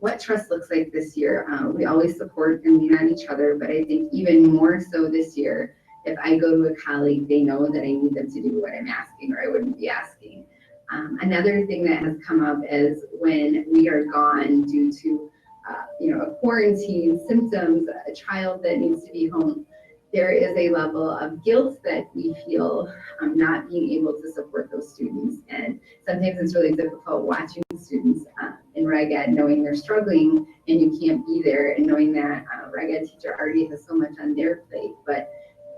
what trust looks like this year. We always support and lean on each other, but I think even more so this year, if I go to a colleague, they know that I need them to do what I'm asking or I wouldn't be asking. Another thing that has come up is when we are gone due to a quarantine, symptoms, a child that needs to be home, there is a level of guilt that we feel not being able to support those students. And sometimes it's really difficult watching students in Reg Ed, knowing they're struggling and you can't be there, and knowing that Reg Ed teacher already has so much on their plate. But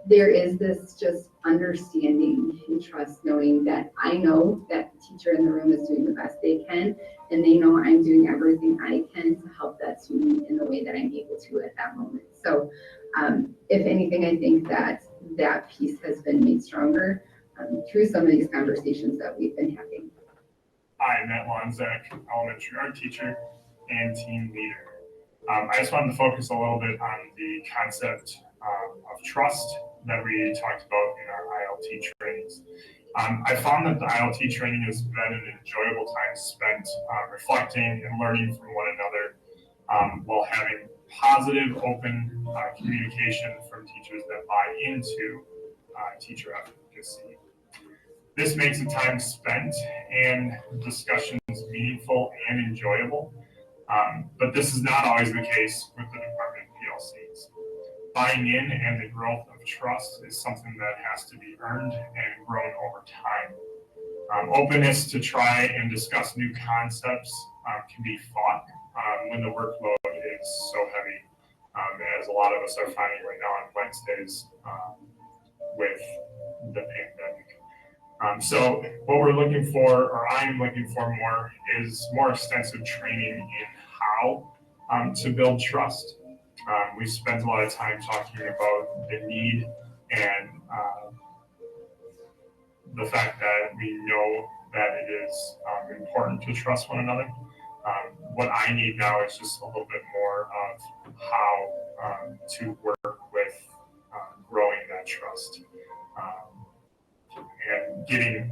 there is this just understanding and trust, knowing that I know that the teacher in the room is doing the best they can, and they know I'm doing everything I can to help that student in the way that I'm able to at that moment. So if anything, I think that that piece has been made stronger through some of these conversations that we've been having. I'm Matt Lonzak, elementary art teacher and team leader. I just wanted to focus a little bit on the concept of trust that we talked about in our ILT trainings. I found that the ILT training has been an enjoyable time spent reflecting and learning from one another while having positive, open communication from teachers that buy into teacher advocacy. This makes the time spent and discussions meaningful and enjoyable. But this is not always the case with the department PLCs. Buying in and the growth of trust is something that has to be earned and grown over time. Openness to try and discuss new concepts can be fought when the workload is so heavy, as a lot of us are finding right now on Wednesdays with the pandemic. So what we're looking for, or I'm looking for more, is more extensive training in how to build trust. We spent a lot of time talking about the need and the fact that we know that it is important to trust one another. What I need now is just a little bit more of how to work with growing that trust and getting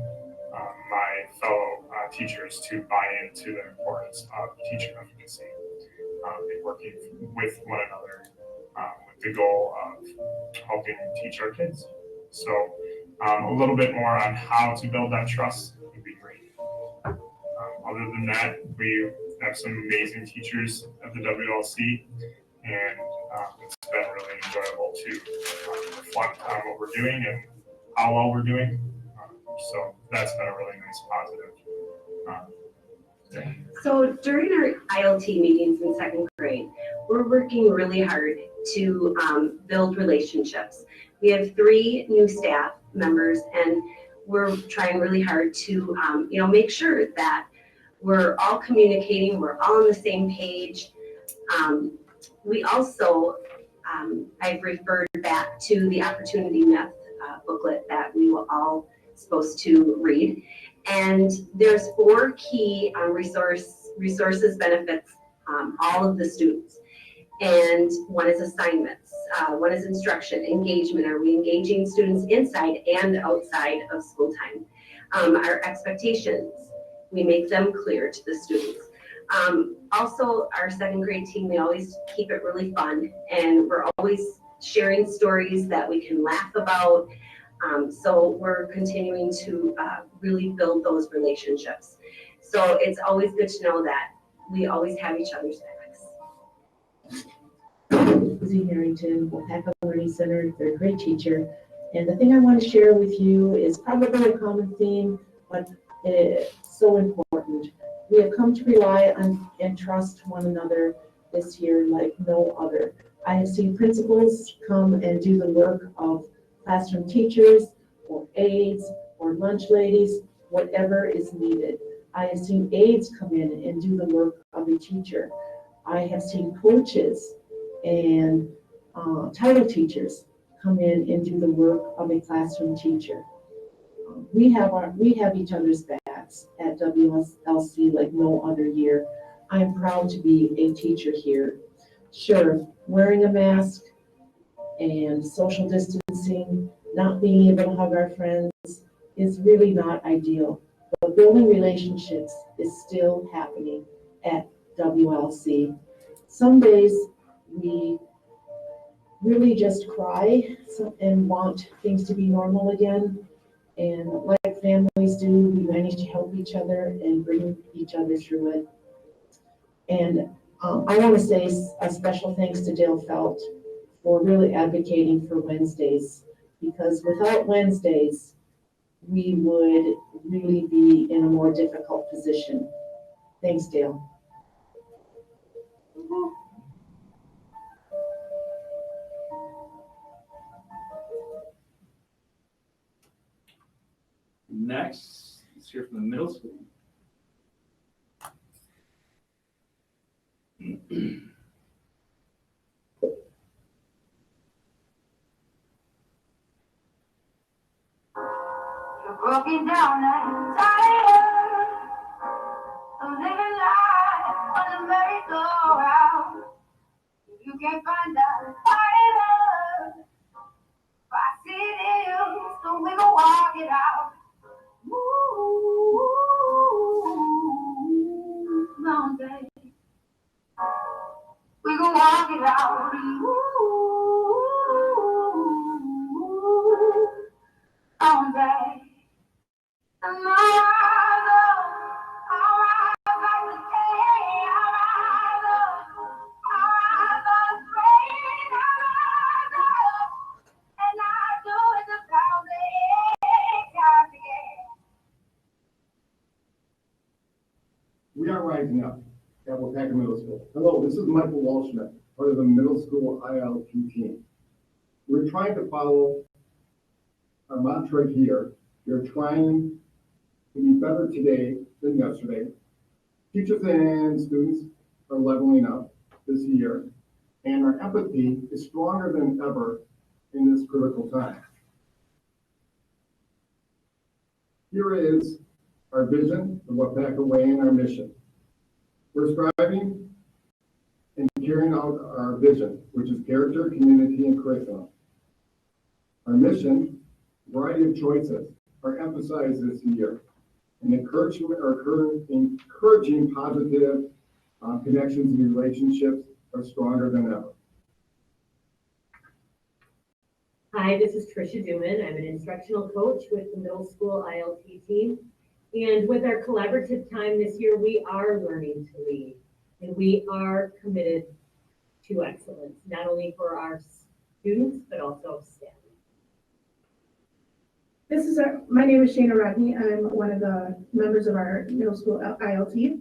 my fellow teachers to buy into the importance of teacher efficacy and working with one another with the goal of helping teach our kids. So a little bit more on how to build that trust would be great. Other than that, we have some amazing teachers at the WLC, and it's been really enjoyable to reflect on what we're doing and how well we're doing. So that's been a really nice positive. So during our ILT meetings in second grade, we're working really hard to build relationships. We have 3 new staff members, and we're trying really hard to make sure that we're all communicating, we're all on the same page. We also, I've referred back to the Opportunity Myth booklet that we were all supposed to read. And there's 4 key resources benefits all of the students. And one is assignments, one is instruction, engagement. Are we engaging students inside and outside of school time? Our expectations, we make them clear to the students. Also, our second grade team, we always keep it really fun, and we're always sharing stories that we can laugh about. So we're continuing to really build those relationships. So it's always good to know that we always have each other's backs. Lizzie Harrington, Waupaca Learning Center, 3rd grade teacher. And the thing I want to share with you is probably a common theme, but it's so important. We have come to rely on and trust one another this year like no other. I have seen principals come and do the work of classroom teachers or aides or lunch ladies, whatever is needed. I have seen aides come in and do the work of a teacher. I have seen coaches and title teachers come in and do the work of a classroom teacher. We have each other's backs at WLC like no other year. I am proud to be a teacher here. Sure, wearing a mask and social distancing, not being able to hug our friends is really not ideal. But building relationships is still happening at WLC. Some days we really just cry and want things to be normal again. And like families do, we manage to help each other and bring each other through it. And I want to say a special thanks to Dale Felt for really advocating for Wednesdays, because without Wednesdays, we would really be in a more difficult position. Thanks, Dale. Next, let's hear from the middle school. Broken down and tired of living life on the merry-go-round. You can't find a fighter. If I see it is, so we gon' walk it out. Ooh, long day. walk it out. Ooh, on that. And my eyes like the day, our eyes are straight, and I know it's about the time again. We are rising up at Waupaca Middle School. Hello, this is Michael Walshman, part of the middle school ILT team. We're trying to follow our mantra here. We're trying to be better today than yesterday. Teachers and students are leveling up this year, and our empathy is stronger than ever in this critical time. Here is our vision of Waupaca Way and our mission. We're striving and carrying out our vision, which is character, community, and curriculum. Our mission, variety of choices, are emphasized this year. And encouraging positive connections and relationships are stronger than ever. Hi, this is Tricia Duman. I'm an instructional coach with the middle school ILT team. And with our collaborative time this year, we are learning to lead. And we are committed to excellence, not only for our students, but also staff. My name is Shana Rodney. I'm one of the members of our middle school ILT.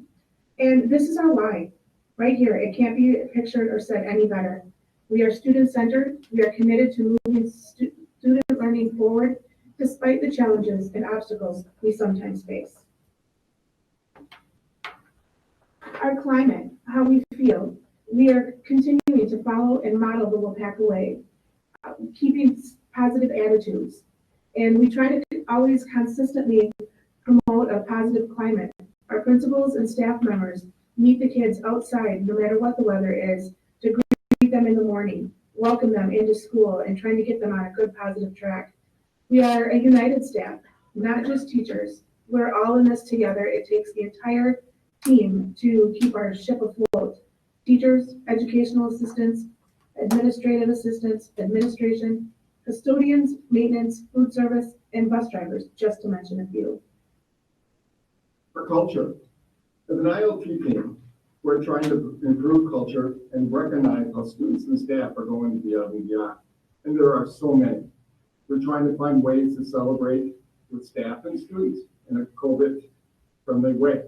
And this is our why, right here. It can't be pictured or said any better. We are student-centered. We are committed to moving student learning forward, despite the challenges and obstacles we sometimes face. Our climate, how we feel, we are continuing to follow and model the Waupaca way, keeping positive attitudes. And we try to always consistently promote a positive climate. Our principals and staff members meet the kids outside, no matter what the weather is, to greet them in the morning, welcome them into school, and trying to get them on a good, positive track. We are a united staff, not just teachers. We're all in this together. It takes the entire team to keep our ship afloat. Teachers, educational assistants, administrative assistants, administration, custodians, maintenance, food service, and bus drivers, just to mention a few. For culture, as an ILT team, we're trying to improve culture and recognize how students and staff are going to be above and beyond. And there are so many. We're trying to find ways to celebrate with staff and students in a COVID-friendly way.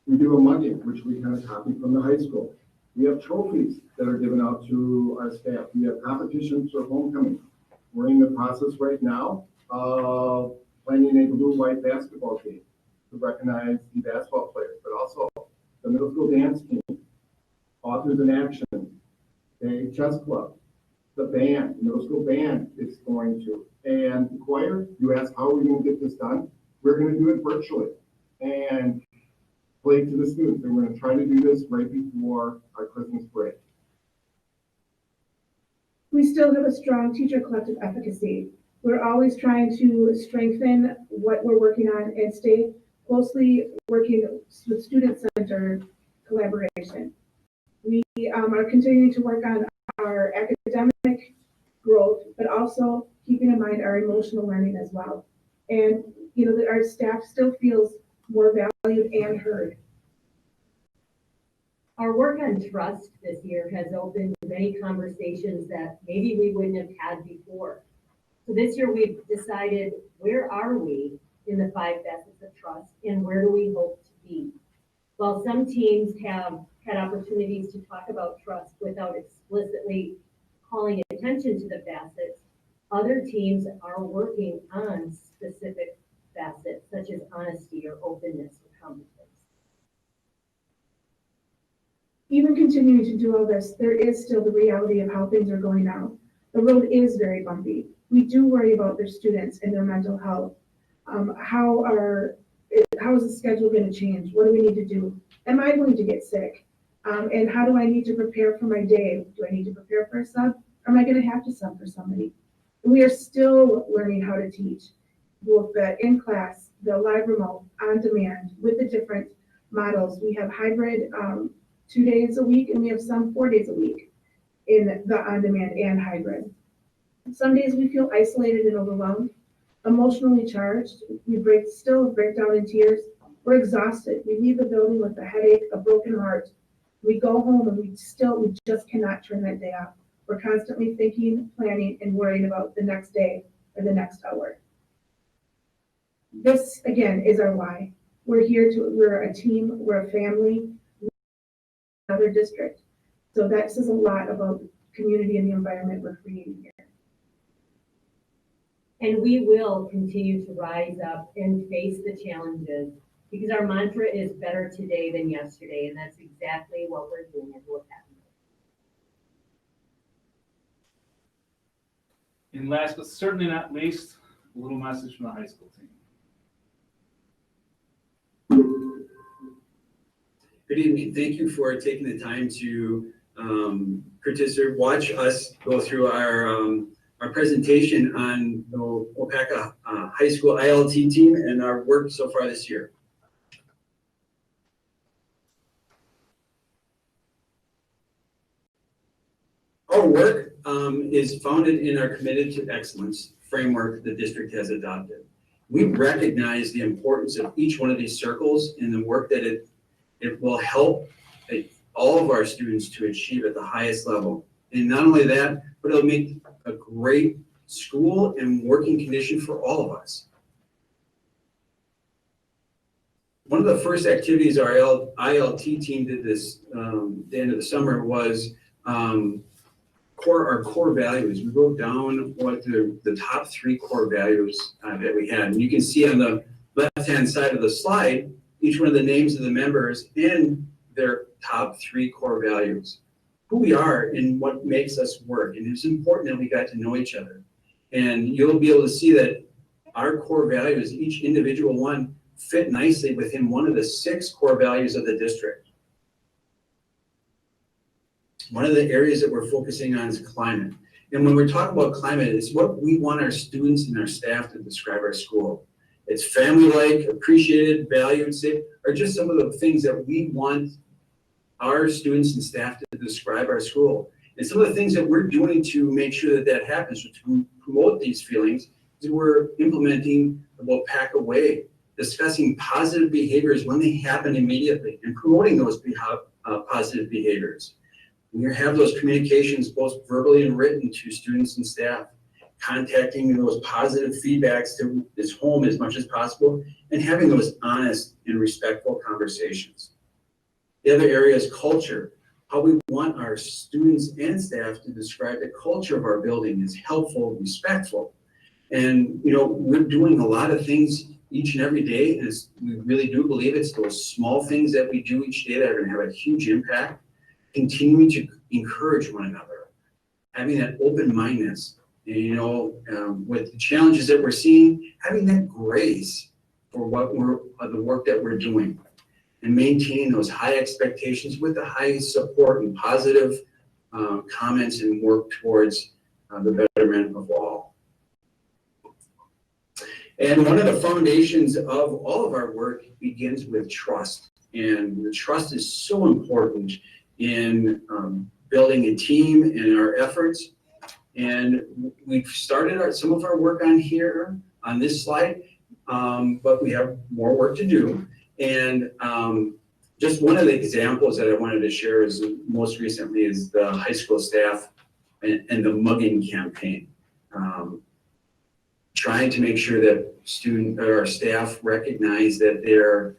We do a mugging, which we kind of copy from the high school. We have trophies that are given out to our staff. We have competitions for homecoming. We're in the process right now of planning a blue-white basketball game to recognize the basketball players, but also the middle school dance team, Authors in Action, a chess club, the band, middle school band is going to, and the choir. You ask, how are we going to get this done? We're going to do it virtually and play to the students. And we're going to try to do this right before our Christmas break. We still have a strong teacher collective efficacy. We're always trying to strengthen what we're working on and stay closely working with student-centered collaboration. We are continuing to work on our academic growth, but also keeping in mind our emotional learning as well. And our staff still feels more valued and heard. Our work on trust this year has opened many conversations that maybe we wouldn't have had before. So this year we've decided, where are we in the 5 facets of trust and where do we hope to be? While some teams have had opportunities to talk about trust without explicitly calling attention to the facets, other teams are working on specific facets such as honesty or openness or competence. Even continuing to do all this, there is still the reality of how things are going now. The road is very bumpy. We do worry about their students and their mental health. How is the schedule going to change? What do we need to do? Am I going to get sick? And how do I need to prepare for my day? Do I need to prepare for a sub? Or am I going to have to sub for somebody? And we are still learning how to teach, both the in-class, the live remote, on demand, with the different models. We have hybrid 2 days a week, and we have some 4 days a week in the on-demand and hybrid. Some days we feel isolated and overwhelmed, emotionally charged. We still break down in tears. We're exhausted. We leave the building with a headache, a broken heart. We go home and we just cannot turn that day off. We're constantly thinking, planning, and worrying about the next day or the next hour. This, again, is our why. We're a team, we're a family, another district. So that says a lot about the community and the environment we're creating here. And we will continue to rise up and face the challenges because our mantra is better today than yesterday, and that's exactly what we're doing at Waupaca. And last but certainly not least, a little message from the high school team. Good evening. Thank you for taking the time to participate, watch us go through our presentation on the Waupaca High School ILT team and our work so far this year. Our work is founded in our Committed to Excellence framework the district has adopted. We recognize the importance of each one of these circles and the work that it will help all of our students to achieve at the highest level. And not only that, but it'll make a great school and working condition for all of us. One of the first activities our ILT team did this the end of the summer was our core values. We wrote down what the top 3 core values that we had. And you can see on the left-hand side of the slide, each one of the names of the members and their top 3 core values. Who we are and what makes us work. And it's important that we got to know each other. And you'll be able to see that our core values, each individual one, fit nicely within one of the 6 core values of the district. One of the areas that we're focusing on is climate. And when we're talking about climate, it's what we want our students and our staff to describe our school. It's family-like, appreciated, valued, safe, are just some of the things that we want our students and staff to describe our school. And some of the things that we're doing to make sure that that happens, to promote these feelings, is we're implementing the Waupaca Way, discussing positive behaviors when they happen immediately and promoting those positive behaviors. We have those communications both verbally and written to students and staff, contacting those positive feedbacks to this home as much as possible, and having those honest and respectful conversations. The other area is culture, how we want our students and staff to describe the culture of our building is helpful, respectful. And we're doing a lot of things each and every day, and we really do believe it's those small things that we do each day that are going to have a huge impact. Continuing to encourage one another, having that open-mindedness, and, with the challenges that we're seeing, having that grace for the work that we're doing, and maintaining those high expectations with the high support and positive comments and work towards the betterment of all. And one of the foundations of all of our work begins with trust, and the trust is so important in building a team and our efforts. And we've started some of our work on this slide, but we have more work to do. And just one of the examples that I wanted to share is most recently is the high school staff and the mugging campaign. Trying to make sure that our staff recognize that they're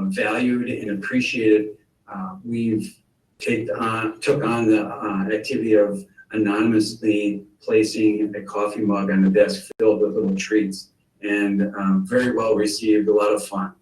valued and appreciated. We've took on the activity of anonymously placing a coffee mug on the desk filled with little treats, and very well received, a lot of fun.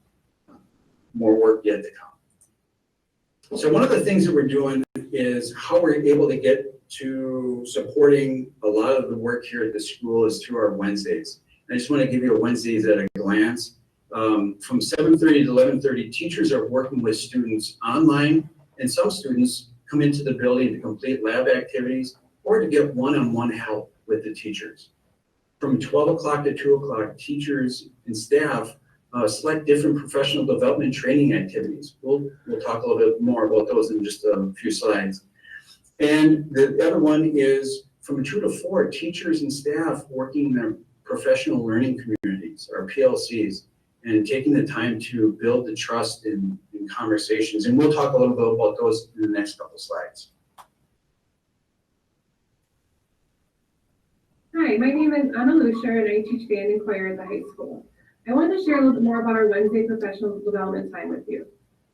More work yet to come. So one of the things that we're doing is how we're able to get to supporting a lot of the work here at the school is through our Wednesdays. I just want to give you a Wednesdays at a glance. From 7:30 to 11:30, teachers are working with students online, and some students come into the building to complete lab activities or to get one-on-one help with the teachers. From 12 o'clock to 2 o'clock, teachers and staff select different professional development training activities. We'll talk a little bit more about those in just a few slides. And the other one is from 2 to 4, teachers and staff working in their professional learning communities, or PLCs, and taking the time to build the trust in conversations. And we'll talk a little bit about those in the next couple slides. Hi, my name is Anna Lucia, and I teach band and choir at the high school. I wanted to share a little bit more about our Wednesday professional development time with you.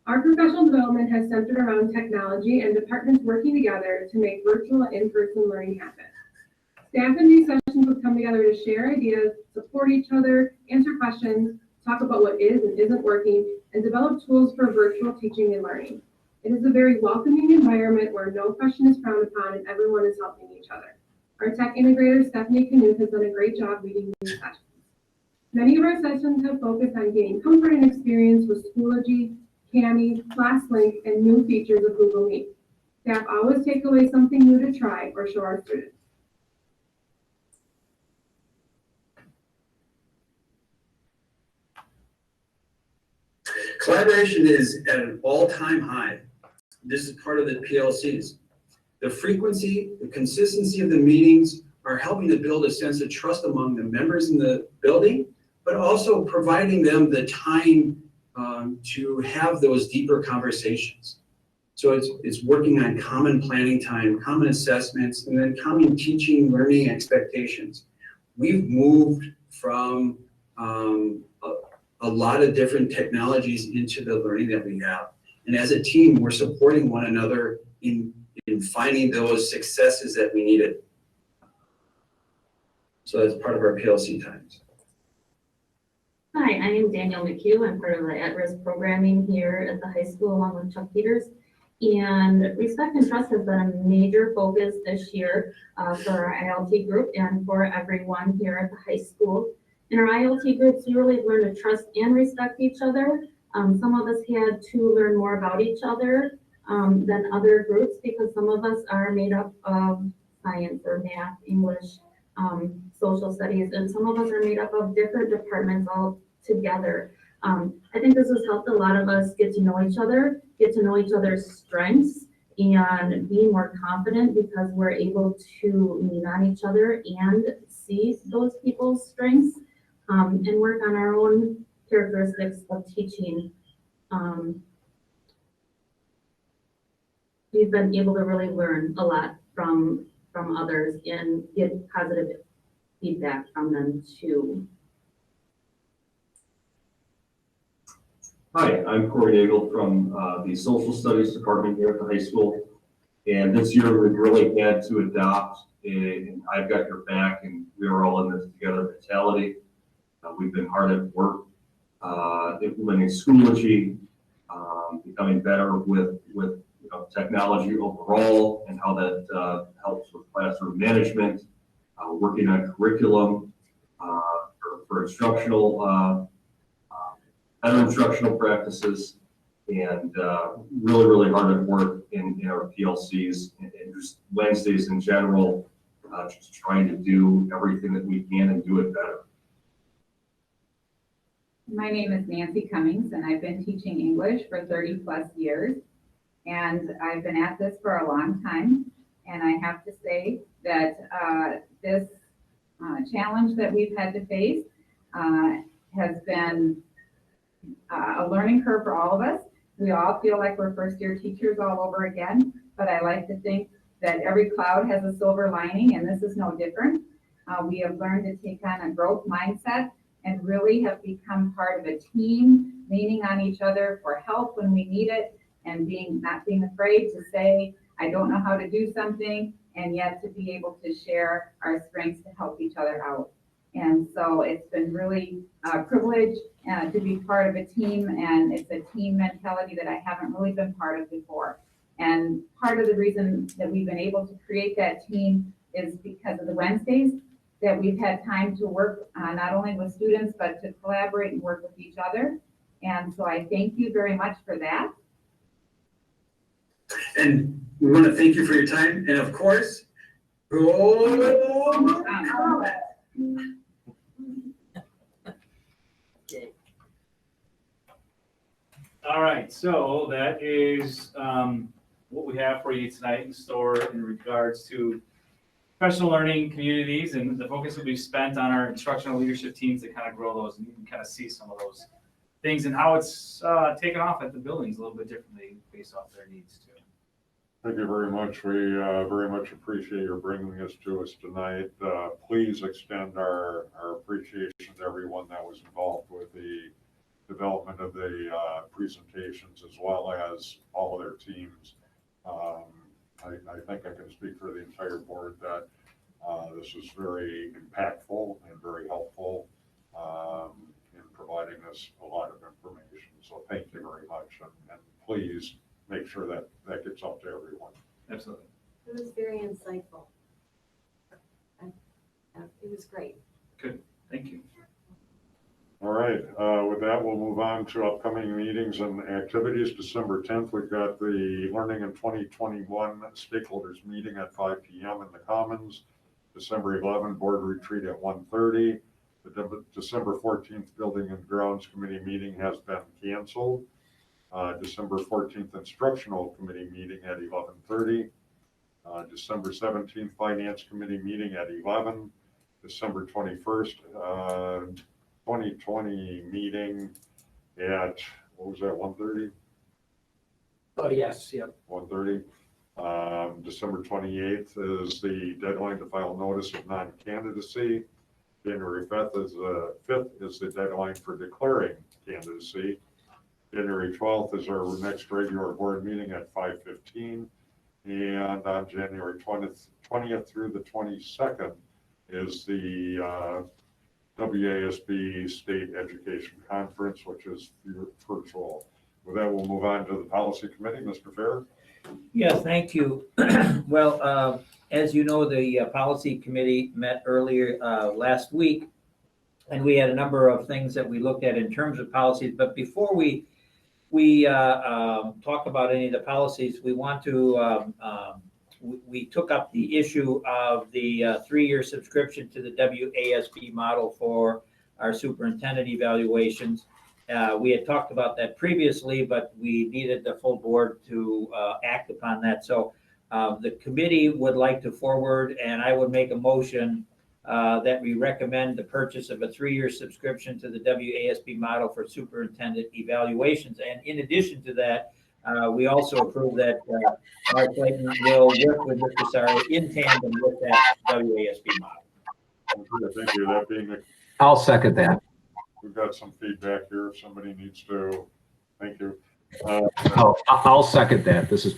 Our professional development has centered around technology and departments working together to make virtual and in-person learning happen. Staff in these sessions would come together to share ideas, support each other, answer questions, talk about what is and isn't working, and develop tools for virtual teaching and learning. It is a very welcoming environment where no question is frowned upon and everyone is helping each other. Our tech integrator, Stephanie Knuth, has done a great job leading these sessions. Many of our sessions have focused on gaining comfort and experience with Schoology, Kami, ClassLink, and new features of Google Meet. Staff always take away something new to try or show our students. Collaboration is at an all-time high. This is part of the PLCs. The frequency, the consistency of the meetings are helping to build a sense of trust among the members in the building, but also providing them the time to have those deeper conversations. So it's working on common planning time, common assessments, and then common teaching, learning expectations. We've moved from a lot of different technologies into the learning that we have. And as a team, we're supporting one another in finding those successes that we needed. So that's part of our PLC times. Hi, I am Danielle McHugh. I'm part of the at-risk programming here at the high school along with Chuck Peters. And respect and trust has been a major focus this year for our ILT group and for everyone here at the high school. In our ILT groups, we really learn to trust and respect each other. Some of us had to learn more about each other than other groups because some of us are made up of science or math, English, social studies, and some of us are made up of different departments all together. I think this has helped a lot of us get to know each other, get to know each other's strengths, and be more confident because we're able to lean on each other and see those people's strengths and work on our own characteristics of teaching. We've been able to really learn a lot from others and get positive feedback from them too. Hi, I'm Corey Daigle from the Social Studies Department here at the high school. And this year we've really had to adopt an I've got your back and we're all in this together mentality. We've been hard at work implementing Schoology, becoming better with technology overall and how that helps with classroom management, working on curriculum for instructional, better instructional practices, and really hard at work in our PLCs and just Wednesdays in general, just trying to do everything that we can and do it better. My name is Nancy Cummings, and I've been teaching English for 30 plus years. And I've been at this for a long time. And I have to say that this challenge that we've had to face has been a learning curve for all of us. We all feel like we're first year teachers all over again, but I like to think that every cloud has a silver lining, and this is no different. We have learned to take on a growth mindset and really have become part of a team, leaning on each other for help when we need it, and not being afraid to say, I don't know how to do something, and yet to be able to share our strengths to help each other out. And so it's been really a privilege to be part of a team, and it's a team mentality that I haven't really been part of before. And part of the reason that we've been able to create that team is because of the Wednesdays that we've had time to work not only with students, but to collaborate and work with each other. And so I thank you very much for that. And we want to thank you for your time. And of course, go. All right, so that is what we have for you tonight in store in regards to professional learning communities, and the focus will be spent on our instructional leadership teams to kind of grow those, and you can kind of see some of those things and how it's taken off at the buildings a little bit differently based off their needs too. Thank you very much. We very much appreciate your bringing this to us tonight. Please extend our appreciation to everyone that was involved with the development of the presentations, as well as all of their teams. I think I can speak for the entire board that this is very impactful and very helpful in providing us a lot of information. So thank you very much, and please make sure that that gets up to everyone. Absolutely. It was very insightful. It was great. Good, thank you. All right, with that, we'll move on to upcoming meetings and activities. December 10th, we've got the Learning in 2021 Stakeholders Meeting at 5 p.m. in the Commons. December 11th, Board Retreat at 1:30. The December 14th Building and Grounds Committee meeting has been canceled. December 14th Instructional Committee meeting at 11:30. December 17th Finance Committee meeting at 11. December 21st, 2020 meeting at, what was that, 1:30? Oh, yes, yep. 1:30. December 28th is the deadline to file notice of non-candidacy. January 5th is the deadline for declaring candidacy. January 12th is our next regular board meeting at 5:15. And on January 20th through the 22nd is the WASB State Education Conference, which is virtual. With that, we'll move on to the Policy Committee. Mr. Fair? Yes, thank you. Well, as you know, the Policy Committee met earlier last week, and we had a number of things that we looked at in terms of policies. But before we talk about any of the policies, we want to, we took up the issue of the 3-year subscription to the WASB model for our superintendent evaluations. We had talked about that previously, but we needed the full board to act upon that. So the committee would like to forward, and I would make a motion that we recommend the purchase of a 3-year subscription to the WASB model for superintendent evaluations. And in addition to that, we also approve that Mark Clayton will work with Mr. Sari in tandem with that WASB model. Thank you. That being I'll second that. We've got some feedback here. If somebody needs to, thank you. I'll second that. This is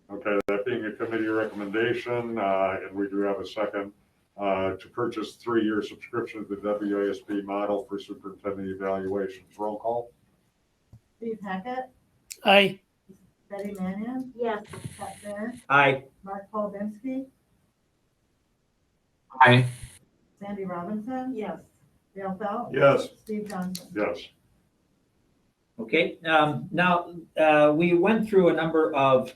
Okay, that being a committee recommendation, and we do have a second, to purchase 3-year subscription to the WASB model for superintendent evaluations. Roll call. Steve Hackett, Aye. Betty Mannion. Yes. Pat Fair, Aye. Mark Polbinski, Aye. Sandy Robinson. Yes. Dale Phelps. Yes. Steve Johnson. Yes. Okay, now we went through a number of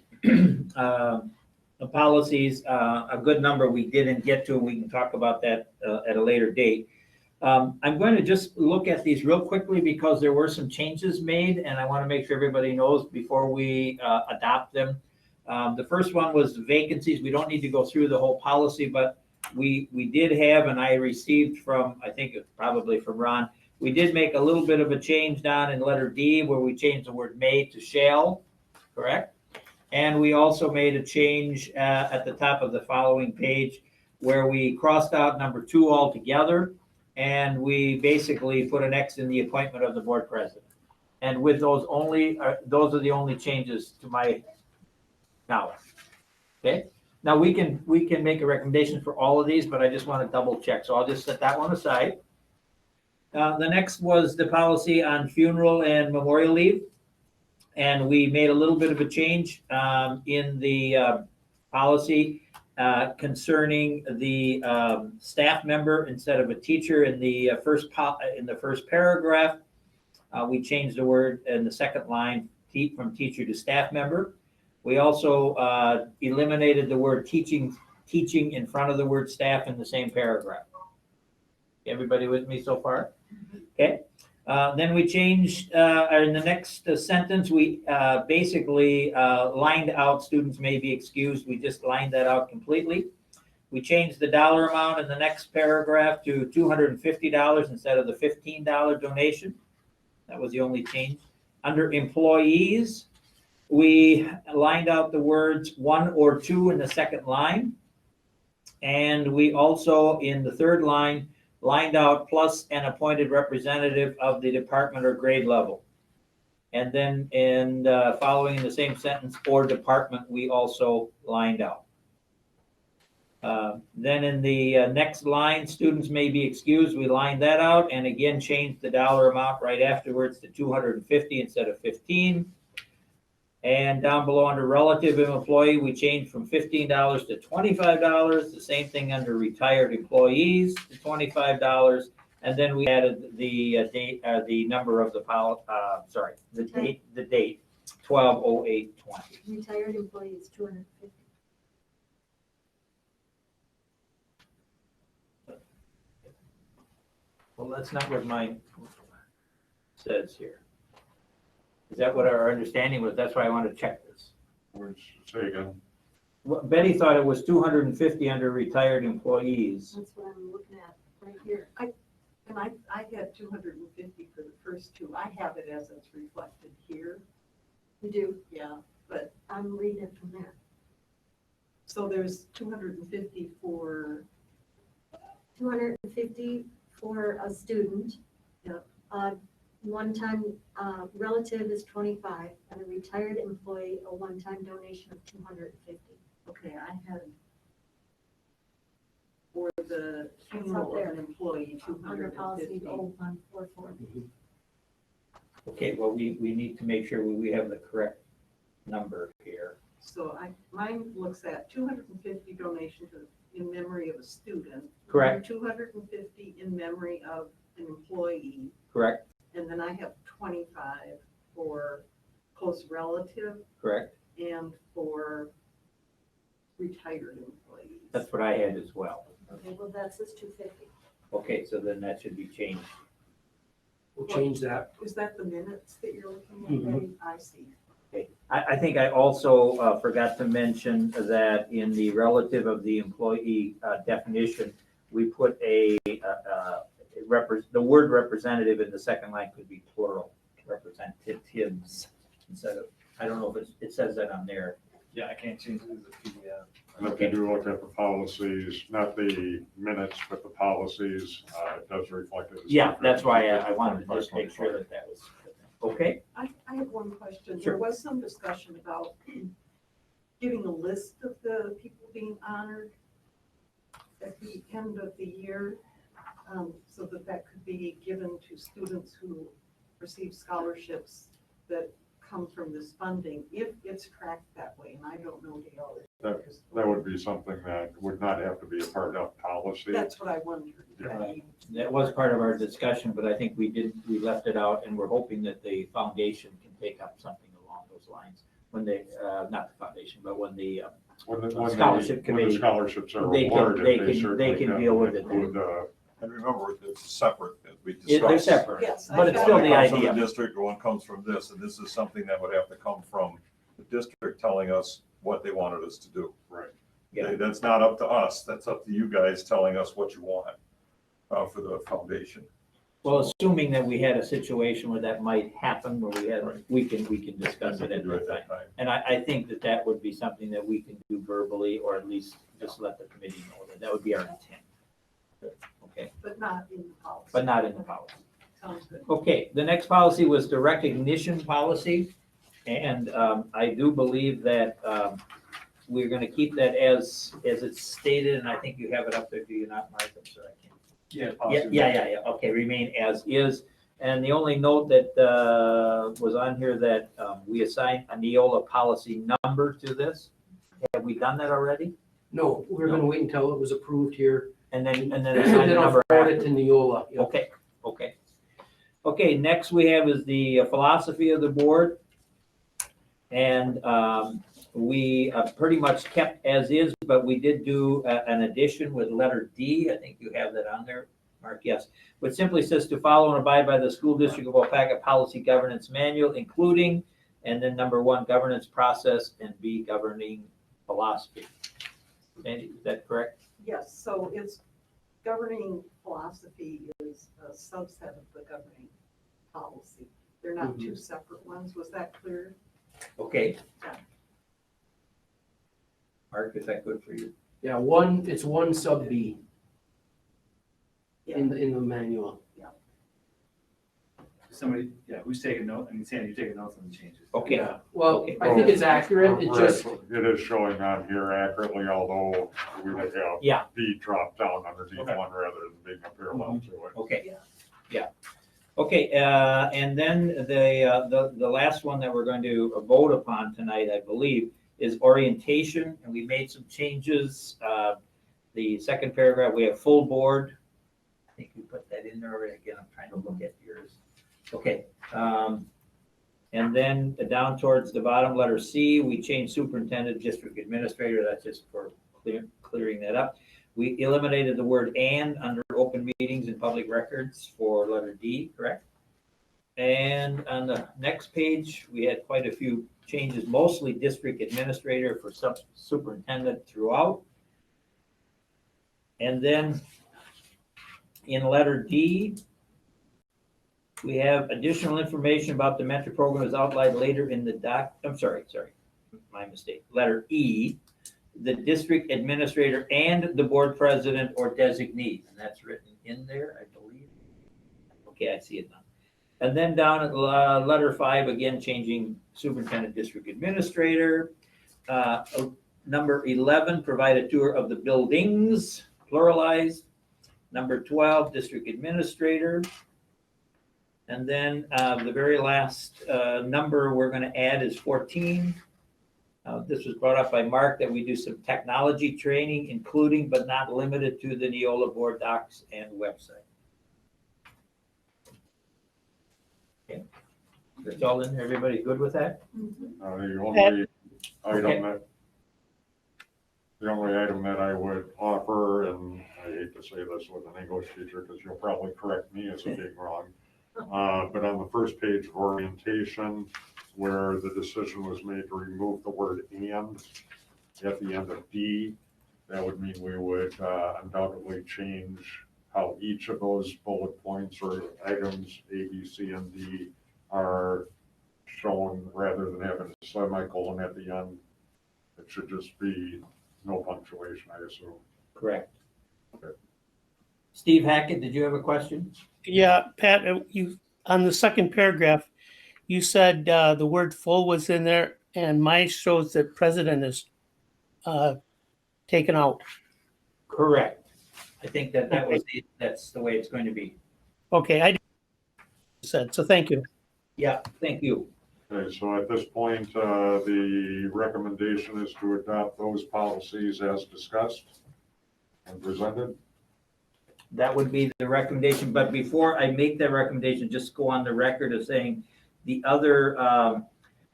policies, a good number we didn't get to, and we can talk about that at a later date. I'm going to just look at these real quickly because there were some changes made, and I want to make sure everybody knows before we adopt them. The first one was vacancies. We don't need to go through the whole policy, but we did have, and I received from, I think it's probably from Ron, we did make a little bit of a change down in letter D where we changed the word may to shall, correct? And we also made a change at the top of the following page where we crossed out number 2 altogether, and we basically put an X in the appointment of the board president. And with those those are the only changes to my knowledge. Okay. Now we can make a recommendation for all of these, but I just want to double check. So I'll just set that one aside. The next was the policy on funeral and memorial leave. And we made a little bit of a change in the policy concerning the staff member instead of a teacher. In the first paragraph, we changed the word in the second line from teacher to staff member. We also eliminated the word teaching in front of the word staff in the same paragraph. Everybody with me so far? Okay. Then we changed, in the next sentence, we basically lined out students may be excused. We just lined that out completely. We changed the dollar amount in the next paragraph to $250 instead of the $15 donation. That was the only change. Under employees, we lined out the words 1 or 2 in the second line. And we also, in the third line, lined out plus an appointed representative of the department or grade level. And then in following the same sentence, or department, we also lined out. Then in the next line, students may be excused, we lined that out and again changed the dollar amount right afterwards to 250 instead of 15. And down below under relative employee, we changed from $15 to $25. The same thing under retired employees to $25. And then we added the date, the number of the the date, 12/08/20. Retired employees, 250. Well, that's not what mine says here. Is that what our understanding was? That's why I want to check this. Say again. Betty thought it was 250 under retired employees. That's what I'm looking at right here. I had 250 for the first two. I have it as it's reflected here. You do? Yeah, but I'm reading it from there. so there's 250 for 250 for a student. Yeah. One-time relative is 25, and a retired employee, a one-time donation of 250. Okay, I had for the It's funeral up of there. an employee, Under policy 250. 0144. Okay, well, we need to make sure we have the correct number here. So mine looks at 250 donation in memory of a student. Correct. 250 in memory of an employee. Correct, And then I have 25 for close relative correct. and for retired employees. That's what I had as well. Okay, well, that says 250. Okay, so then that should be changed. We'll change that. Is that the minutes that you're looking at? Mhm. Betty? I see. Okay, I think I also forgot to mention that in the relative of the employee definition, we put the word representative in the second line could be plural, representatives instead of, I don't know if it says that on there. Yeah, I can't change it to the PDF. And if you do look at the policies, not the minutes, but the policies, it does reflect it. as Yeah, that's why I 250, wanted to just make sure 25. that was, okay? I have one question. Sure. There was some discussion about giving a list of the people being honored at the end of the year, so that could be given to students who receive scholarships that come from this funding, if it's tracked that way, and I don't know, Dale. That would be something that would not have to be a part of policy. That's what I wondered. Right. That was part of our discussion, but I think we left it out, and we're hoping that the foundation can take up something along those lines. When they, not the foundation, but when the scholarship When the committee, scholarships are they can- awarded, they they can- certainly they can have deal to with it. include, And remember, it's separate, as we They're discussed. separate, Yes, but it's still One the comes from idea. the district, one comes from this, and this is something that would have to come from the district telling us what they wanted us to do. Right. Yeah. That's not up to us, that's up to you guys telling us what you want for the foundation. Well, assuming that we had a situation where that might happen, where we can discuss it at that time. And I think that would be something that we can do verbally, or at least just let the committee know that would be our intent. Okay, But not in the policy. but not in the policy. Sounds good. Okay, the next policy was the recognition policy. And I do believe that we're gonna keep that as it's stated, and I think you have it up there, do you not, Mark? I'm sorry, I can't. Yeah, okay, remain as is. And the only note that was on here that we assigned a Neola policy number to this. Have we done that already? No, we're gonna wait until it was approved here. And then And assign the then I'll number forward it after? to Neola. Yep. Okay. Okay, next we have is the philosophy of the board. And we pretty much kept as is, but we did do an addition with letter D. I think you have that on there, Mark, yes. Which simply says to follow and abide by the School District of Waupaca Policy Governance Manual, including, and then number 1, governance process, and B, governing philosophy. Sandy, is that correct? Yes, so it's governing philosophy is a subset of the governing policy. They're not two separate ones. Was that clear? Okay. Mark, is that good for you? Yeah, it's 1 sub B in the manual. Somebody, who's taking note? I mean, Sandy, you're taking notes on the changes. Okay. Yeah. Well, I think it's accurate. It just, It is showing on here accurately, although we have B drop down underneath one rather than being a parallel to it. Okay, yeah. Okay, and then the last one that we're going to vote upon tonight, I believe, is orientation, and we made some changes. The second paragraph, we have full board. I think we put that in there already. Again, I'm trying to look at yours. Okay, and then down towards the bottom, letter C, we changed superintendent, district administrator. That's just for clearing that up. We eliminated the word "and" under open meetings and public records for letter D, correct? And on the next page, we had quite a few changes, mostly district administrator for superintendent throughout. And then in letter D, we have additional information about the mentor program is outlined later in the I'm sorry, my mistake. Letter E, the district administrator and the board president or designee, and that's written in there, I believe. Okay, I see it now. And then down at letter 5, again, changing superintendent, district administrator. Number 11, provide a tour of the buildings, pluralized. Number 12, district administrator. And then the very last number we're going to add is 14. This was brought up by Mark that we do some technology training, including but not limited to the Neola board docs and website. Okay. That's all in there. Everybody good with that? The only item that I would offer, and I hate to say this with an English teacher because you'll probably correct me as it being wrong, but on the first page of orientation, where the decision was made to remove the word "and" at the end of D, that would mean we would undoubtedly change how each of those bullet points or items A, B, C, and D are shown rather than having a semicolon at the end. It should just be no punctuation, I assume. Correct. Okay. Steve Hackett, did you have a question? Yeah, Pat, you on the second paragraph, you said the word "full" was in there, and mine shows that president is taken out. Correct. I think that that's the way it's going to be. Okay, I said so. Thank you. Yeah, thank you. Okay, so at this point, the recommendation is to adopt those policies as discussed and presented. That would be the recommendation, but before I make that recommendation, just go on the record of saying the other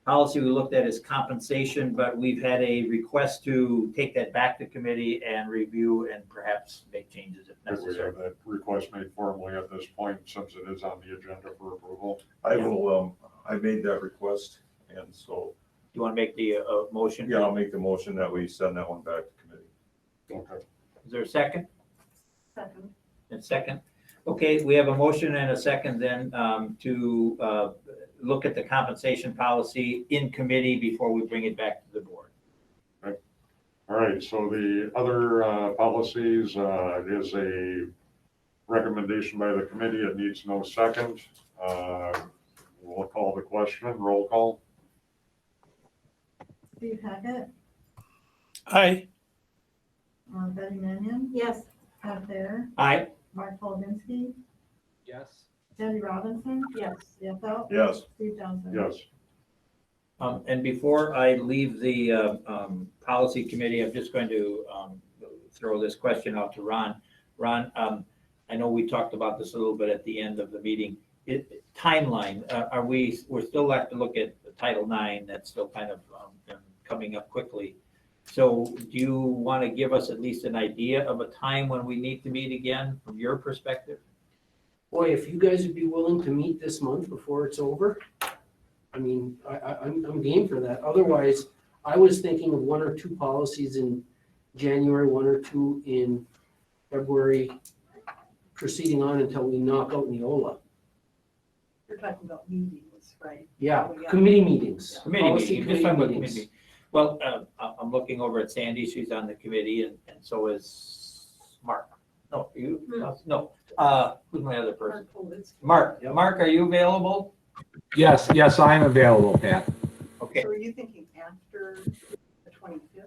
policy we looked at is compensation, but we've had a request to take that back to committee and review and perhaps make changes if Could we necessary. have that request made formally at this point since it is on the agenda for approval? I will, I made that request, and so. You want to make the motion? Yeah, I'll make the motion that we send that one back to committee. Okay. Is there a second? Second. And second? Okay, we have a motion and a second then to look at the compensation policy in committee before we bring it back to the board. Okay. All right, so the other policies, it is a recommendation by the committee. It needs no second. We'll call the question. Roll call. Steve Hackett, Aye. Betty Mannion, Yes. Pat Fair, Aye. Mark Polzinski, Yes. Sandy Robinson, Yes. CFL. Yes. Steve Johnson. Yes. And before I leave the policy committee, I'm just going to throw this question out to Ron. Ron, I know we talked about this a little bit at the end of the meeting. Timeline, we're still have to look at Title IX, that's still kind of coming up quickly. So do you want to give us at least an idea of a time when we need to meet again from your perspective? Boy, if you guys would be willing to meet this month before it's over, I mean, I'm game for that. Otherwise, I was thinking of 1 or 2 policies in January, 1 or 2 in February, proceeding on until we knock out Neola. You're talking about meetings, right? Yeah, Oh, yeah. committee meetings. Committee Policy meeting, just talking about meetings. committee. Well, I'm looking over at Sandy, she's on the committee, and so is Mark. No, you, no, who's my other person? Mark, Mark, are you available? Yes, I'm available, Pat. Okay. So are you thinking after the 25th?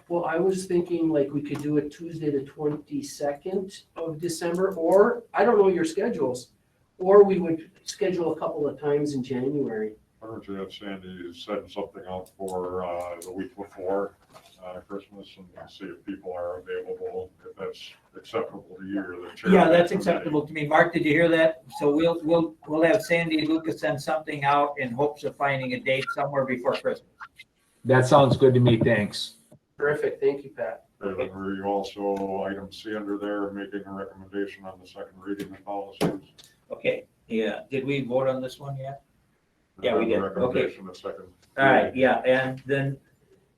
Well, I was thinking like we could do it Tuesday, the 22nd of December, or I don't know your schedules. Or we would schedule a couple of times in January. Why don't you have Sandy send something out for the week before Christmas and see if people are available, if that's acceptable to you or the chair. Yeah, that's acceptable to me. Mark, did you hear that? So we'll have Sandy and Lucas send something out in hopes of finding a date somewhere before Christmas. That sounds good to me, thanks. Terrific, thank you, Pat. And then were you also, item C under there, making a recommendation on the second reading of policies? Okay, yeah, did we vote on this one yet? Yeah, we did, okay. Recommendation of second. All right, yeah, and then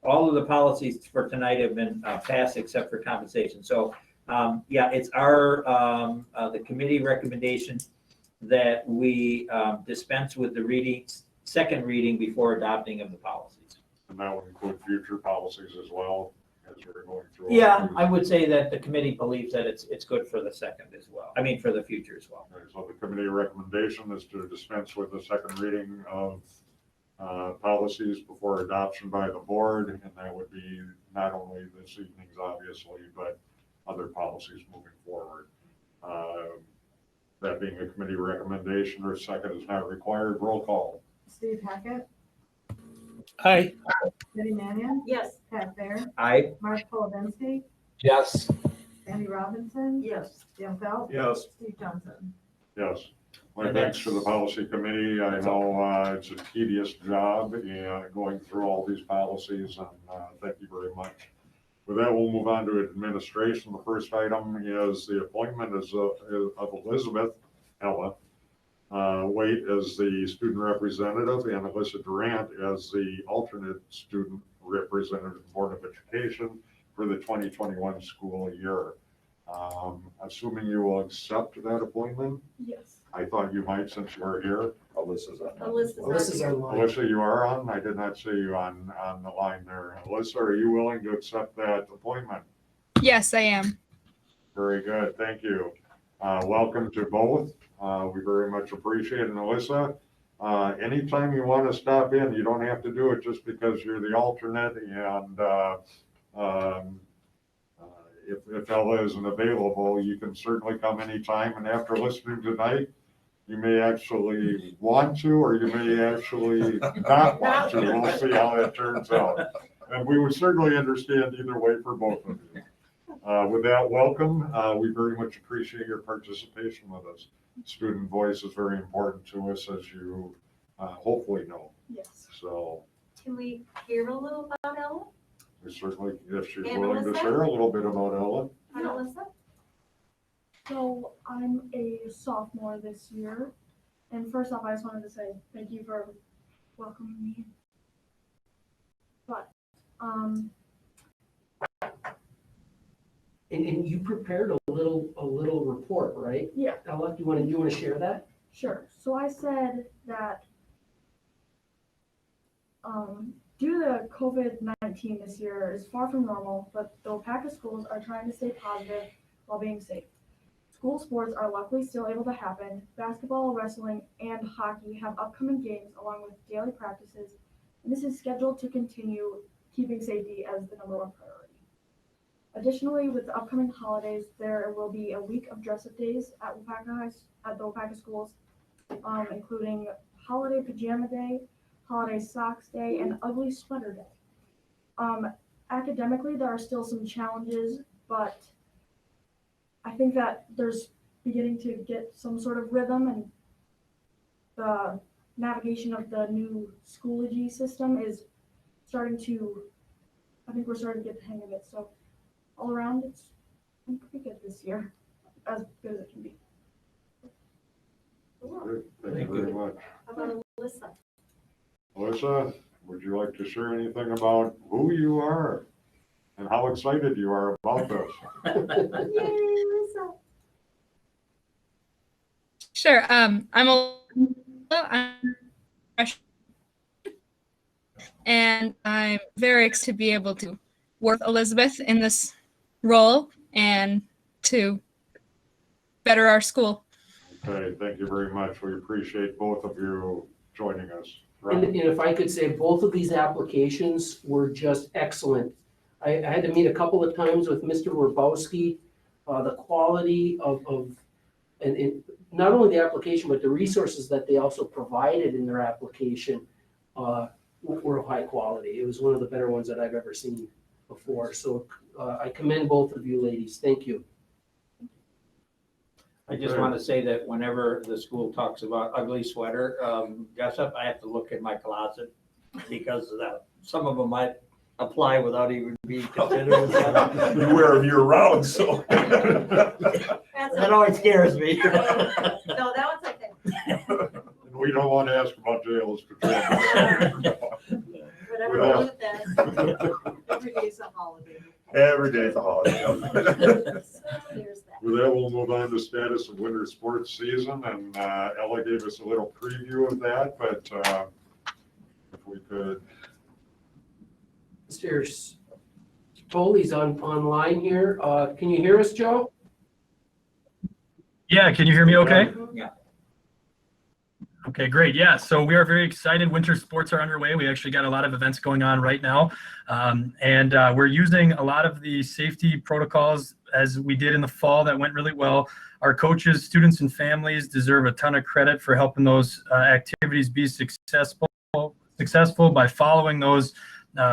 all of the policies for tonight have been passed except for compensation. So, yeah, it's our, the committee recommendation that we dispense with the second reading before adopting of the policies. And that would include future policies as well, as we're going through. Yeah, I would say that the committee believes that it's good for the second as well. I mean, for the future as well. Okay, so the committee recommendation is to dispense with the second reading of policies before adoption by the board, and that would be not only this evening's obviously, but other policies moving forward. That being a committee recommendation, or second is not required, roll call. Steve Hackett, Aye. Betty Mannion, Yes. Pat Fair, Aye. Mark Polodensky, Yes. Andy Robinson, Yes. Jim Phelps, Yes. Steve Johnson. Yes. My And thanks to the policy committee. I know it's a tedious job going through all these policies, and thank you very much. With that, we'll move on to administration. The first item is the appointment of Elizabeth Ella Waite as the student representative and Alyssa Durant as the alternate student representative Board of Education for the 2021 school year. Assuming you will accept that appointment? Yes. I thought you might since you are here. Alyssa's on. Alyssa's online. Alyssa, you are on? I did not see you on the line there. Alyssa, are you willing to accept that appointment? Yes, I am. Very good, thank you. Welcome to both. We very much appreciate it. And Alyssa, anytime you want to stop in, you don't have to do it just because you're the alternate, and if Ella isn't available, you can certainly come anytime. And after listening tonight, you may actually want to, or you may actually not want to. We'll see how that turns out. And we would certainly understand either way for both of you. With that, welcome. We very much appreciate your participation with us. Student voice is very important to us, as you hopefully know. Yes. So Can we hear a little about Ella? we certainly, if she's And willing to Alyssa? share a little bit about Ella. And Alyssa? So I'm a sophomore this year, and first off, I just wanted to say thank you for welcoming me. But And you prepared a little report, right? yeah, Ella, do you want to share that? sure. So I said that due to COVID-19 this year is far from normal, but the Waupaca schools are trying to stay positive while being safe. School sports are luckily still able to happen. Basketball, wrestling, and hockey have upcoming games along with daily practices, and this is scheduled to continue, keeping safety as the number one priority. Additionally, with the upcoming holidays, there will be a week of dress-up days at the Waupaca schools, including Holiday Pajama Day, Holiday Socks Day, and Ugly Sweater Day. Academically, there are still some challenges, but I think that there's beginning to get some sort of rhythm, and the navigation of the new Schoology system is starting to I think we're starting to get the hang of it. So all around, it's been pretty good this year, as good as it can be. Great. Thank you very much. How about Alyssa? Alyssa, would you like to share anything about who you are and how excited you are about this? Yay, Alyssa. Sure. I'm a freshman, and I'm very excited to be able to work with Elizabeth in this role and to better our school. Okay, thank you very much. We appreciate both of you joining us. And if I could say, both of these applications were just excellent. I had to meet a couple of times with Mr. Werbowski. The quality and not only the application, but the resources that they also provided in their application were of high quality. It was one of the better ones that I've ever seen before. So I commend both of you ladies. Thank you. I just want to say that whenever the school talks about ugly sweater, Jessup, I have to look in my closet because of that. Some of them might apply without even being considered. You wear them year round, so. That always scares me. No, that one's okay. We don't want to ask about jails. Whatever with that. Every day's a holiday. Every day's a holiday. So there's that. With that, we'll move on to status of winter sports season, and Ella gave us a little preview of that, but if we could. Mr. Foley's online here. Can you hear us, Joe? Yeah, can you hear me okay? Yeah. Okay, great. Yeah, so we are very excited. Winter sports are underway. We actually got a lot of events going on right now. And we're using a lot of the safety protocols as we did in the fall that went really well. Our coaches, students, and families deserve a ton of credit for helping those activities be successful by following those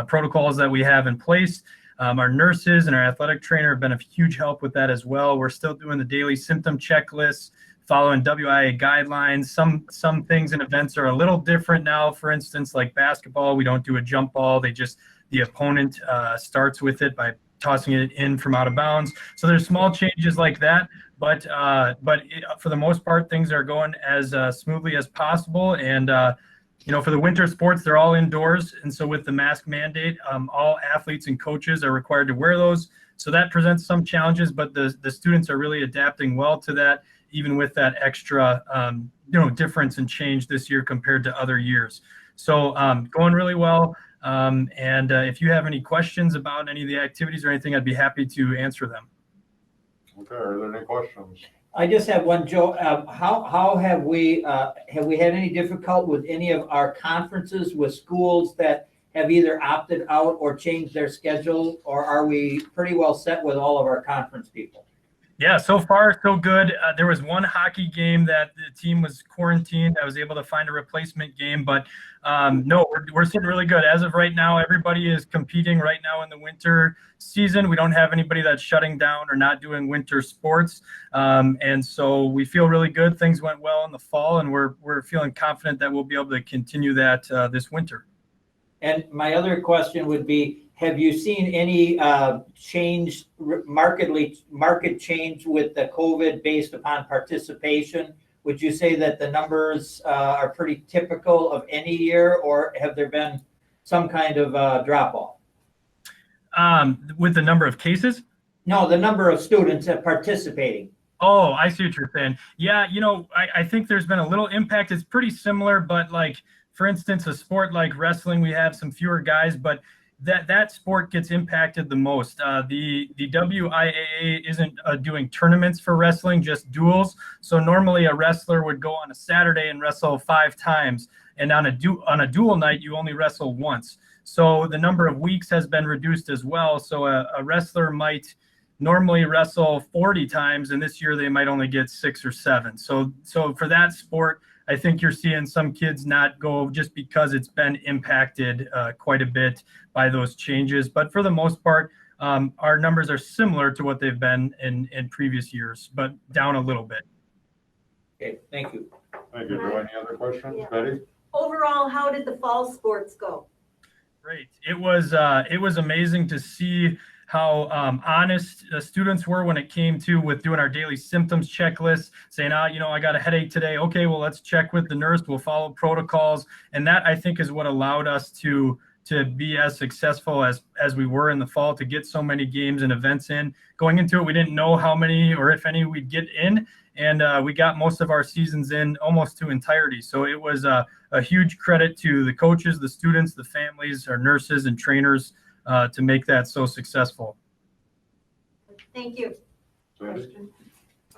protocols that we have in place. Our nurses and our athletic trainer have been a huge help with that as well. We're still doing the daily symptom checklists, following WIA guidelines. Some things and events are a little different now. For instance, like basketball, we don't do a jump ball. The opponent starts with it by tossing it in from out of bounds. So there's small changes like that, but for the most part, things are going as smoothly as possible. And for the winter sports, they're all indoors. And so with the mask mandate, all athletes and coaches are required to wear those. So that presents some challenges, but the students are really adapting well to that, even with that extra, difference and change this year compared to other years. So going really well. And if you have any questions about any of the activities or anything, I'd be happy to answer them. Okay, are there any questions? I just have one, Joe. How have we had any difficulty with any of our conferences with schools that have either opted out or changed their schedule, or are we pretty well set with all of our conference people? Yeah, so far so good. There was one hockey game that the team was quarantined. I was able to find a replacement game, but no, we're sitting really good. As of right now, everybody is competing right now in the winter season. We don't have anybody that's shutting down or not doing winter sports. And so we feel really good. Things went well in the fall, and we're feeling confident that we'll be able to continue that this winter. And my other question would be, have you seen any market change with the COVID based upon participation? Would you say that the numbers are pretty typical of any year, or have there been some kind of drop off? With the number of cases? No, the number of students that participating. Oh, I see what you're saying. Yeah, I think there's been a little impact. It's pretty similar, but like, for instance, a sport like wrestling, we have some fewer guys, but that sport gets impacted the most. The WIAA isn't doing tournaments for wrestling, just duels. So normally a wrestler would go on a Saturday and wrestle 5 times, and on a dual night you only wrestle once. So the number of weeks has been reduced as well. So a wrestler might normally wrestle 40 times, and this year they might only get 6 or 7. So for that sport, I think you're seeing some kids not go just because it's been impacted quite a bit by those changes. But for the most part, our numbers are similar to what they've been in previous years, but down a little bit. Okay, thank you. Thank you. Do any other questions, Betty? Overall, how did the fall sports go? Great. It was amazing to see how honest students were when it came to with doing our daily symptoms checklist, saying, I got a headache today. Okay, well, let's check with the nurse. We'll follow protocols. And that, I think, is what allowed us to be as successful as we were in the fall, to get so many games and events in. Going into it, we didn't know how many or if any we'd get in. And we got most of our seasons in almost to entirety. So it was a huge credit to the coaches, the students, the families, our nurses and trainers to make that so successful. Thank you. Question.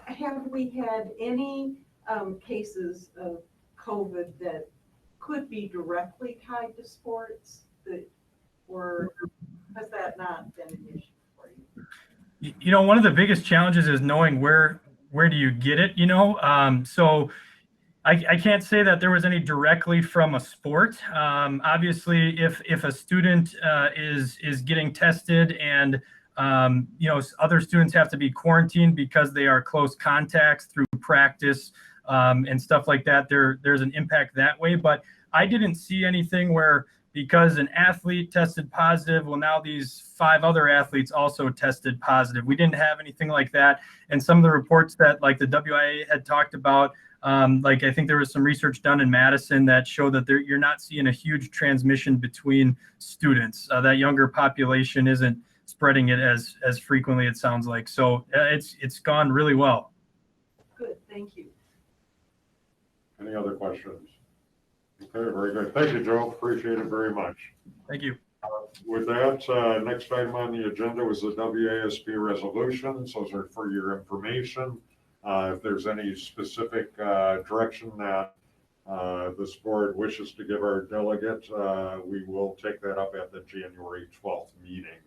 Have we had any cases of COVID that could be directly tied to sports, or has that not been an issue for you? One of the biggest challenges is knowing where do you get it, so I can't say that there was any directly from a sport. Obviously, if a student is getting tested and other students have to be quarantined because they are close contacts through practice and stuff like that, there's an impact that way. But I didn't see anything where because an athlete tested positive, well, now these 5 other athletes also tested positive. We didn't have anything like that. And some of the reports that like the WIA had talked about, like I think there was some research done in Madison that showed that you're not seeing a huge transmission between students. That younger population isn't spreading it as frequently, it sounds like. So it's gone really well. Good, thank you. Any other questions? Okay, very good. Thank you, Joe. Appreciate it very much. Thank you. With that, next item on the agenda was the WASB resolutions. Those are for your information. If there's any specific direction that this board wishes to give our delegate, we will take that up at the January 12th meeting.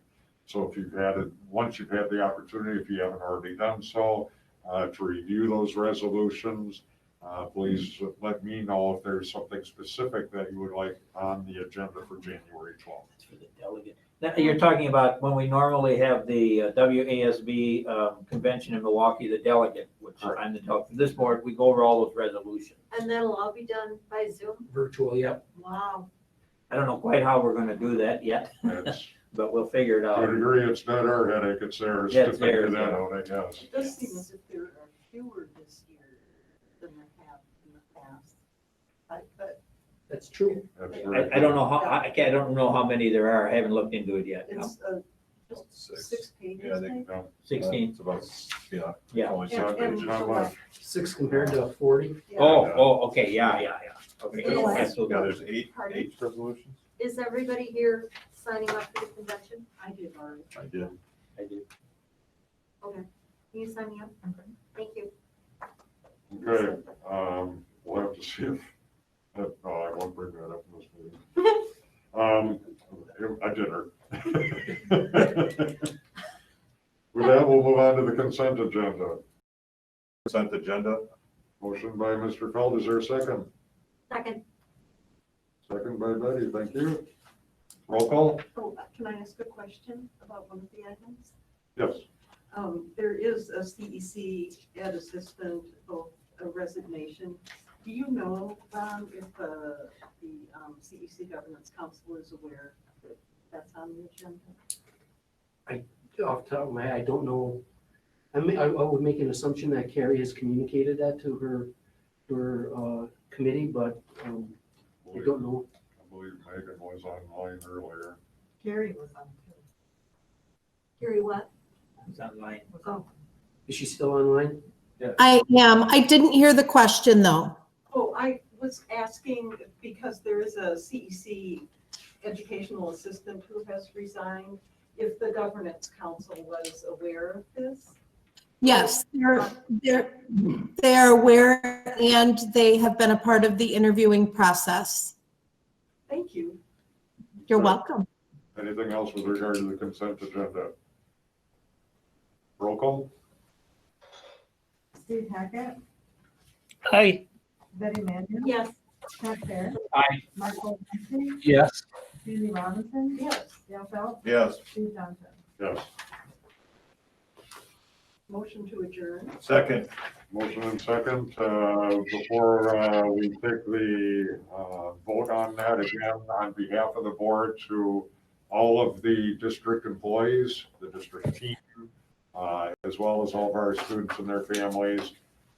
So if once you've had the opportunity, if you haven't already done so, to review those resolutions, please let me know if there's something specific that you would like on the agenda for January 12th. For the delegate. Now, you're talking about when we normally have the WASB convention in Milwaukee, the delegate, which I'm the delegate. For this board, we go over all those resolutions. And that'll all be done by Zoom? Virtual, yep. Wow. I don't know quite how we're gonna do that yet, but we'll figure it out. To a degree, it's not our headache, it's theirs Yeah, to it's figure theirs, that yeah. out, I guess. It does seem as if there are fewer this year than there have in the past. But That's true. I don't know how, I don't know how many there are. I haven't looked into it yet. it's just 6 pages, Yeah, I I think think. 16. it's about, Yeah. only And- 6 and pages. Not much. 6 compared to 40. Yeah. Oh, okay, yeah. Okay. Is- Absolutely. Yeah, there's eight Pardon? resolutions. Is everybody here signing up for the convention? I did already. I did. I do. Okay. Can you sign me up? Thank you. Okay, we'll have to see if, no, I won't bring that up in this meeting. A dinner. With that, we'll move on to the consent agenda. Consent agenda. Motion by Mr. Feld, is there a second? Second. Second by Betty, thank you. Roll call? Oh, can I ask a question about one of the items? Yes. There is a CEC ed assistant, a resignation. Do you know, if the CEC Governance Council is aware that that's on the agenda? Off the top of my head, I don't know. I would make an assumption that Carrie has communicated that to her committee, but I don't know. I believe Megan was online earlier. Gary was on too. Gary, what? It's online. Oh. Is she still online? I am. I didn't hear the question though. Oh, I was asking because there is a CEC educational assistant who has resigned, if the Governance Council was aware of this. Yes, they're aware and they have been a part of the interviewing process. Thank you. You're welcome. Anything else with regard to the consent agenda? Roll call? Steve Hackett, Aye. Betty Manuel. Yes. Pat Fair. Aye. Michael Lansing. Yes. Julie Robinson. Yes. Dale Phelps. Yes. Steve Johnson. Yes. Motion to adjourn. Second. Motion and second. Before we take the vote on that, again, on behalf of the board to all of the district employees, the district team, as well as all of our students and their families,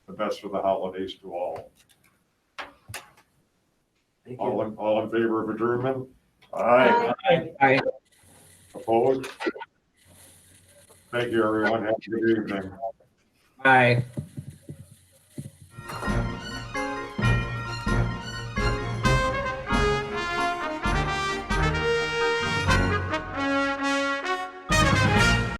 the best for the holidays to all. Thank All in favor of adjournment? Aye. Aye. Opposed? Thank you, everyone. Have a good evening. Aye.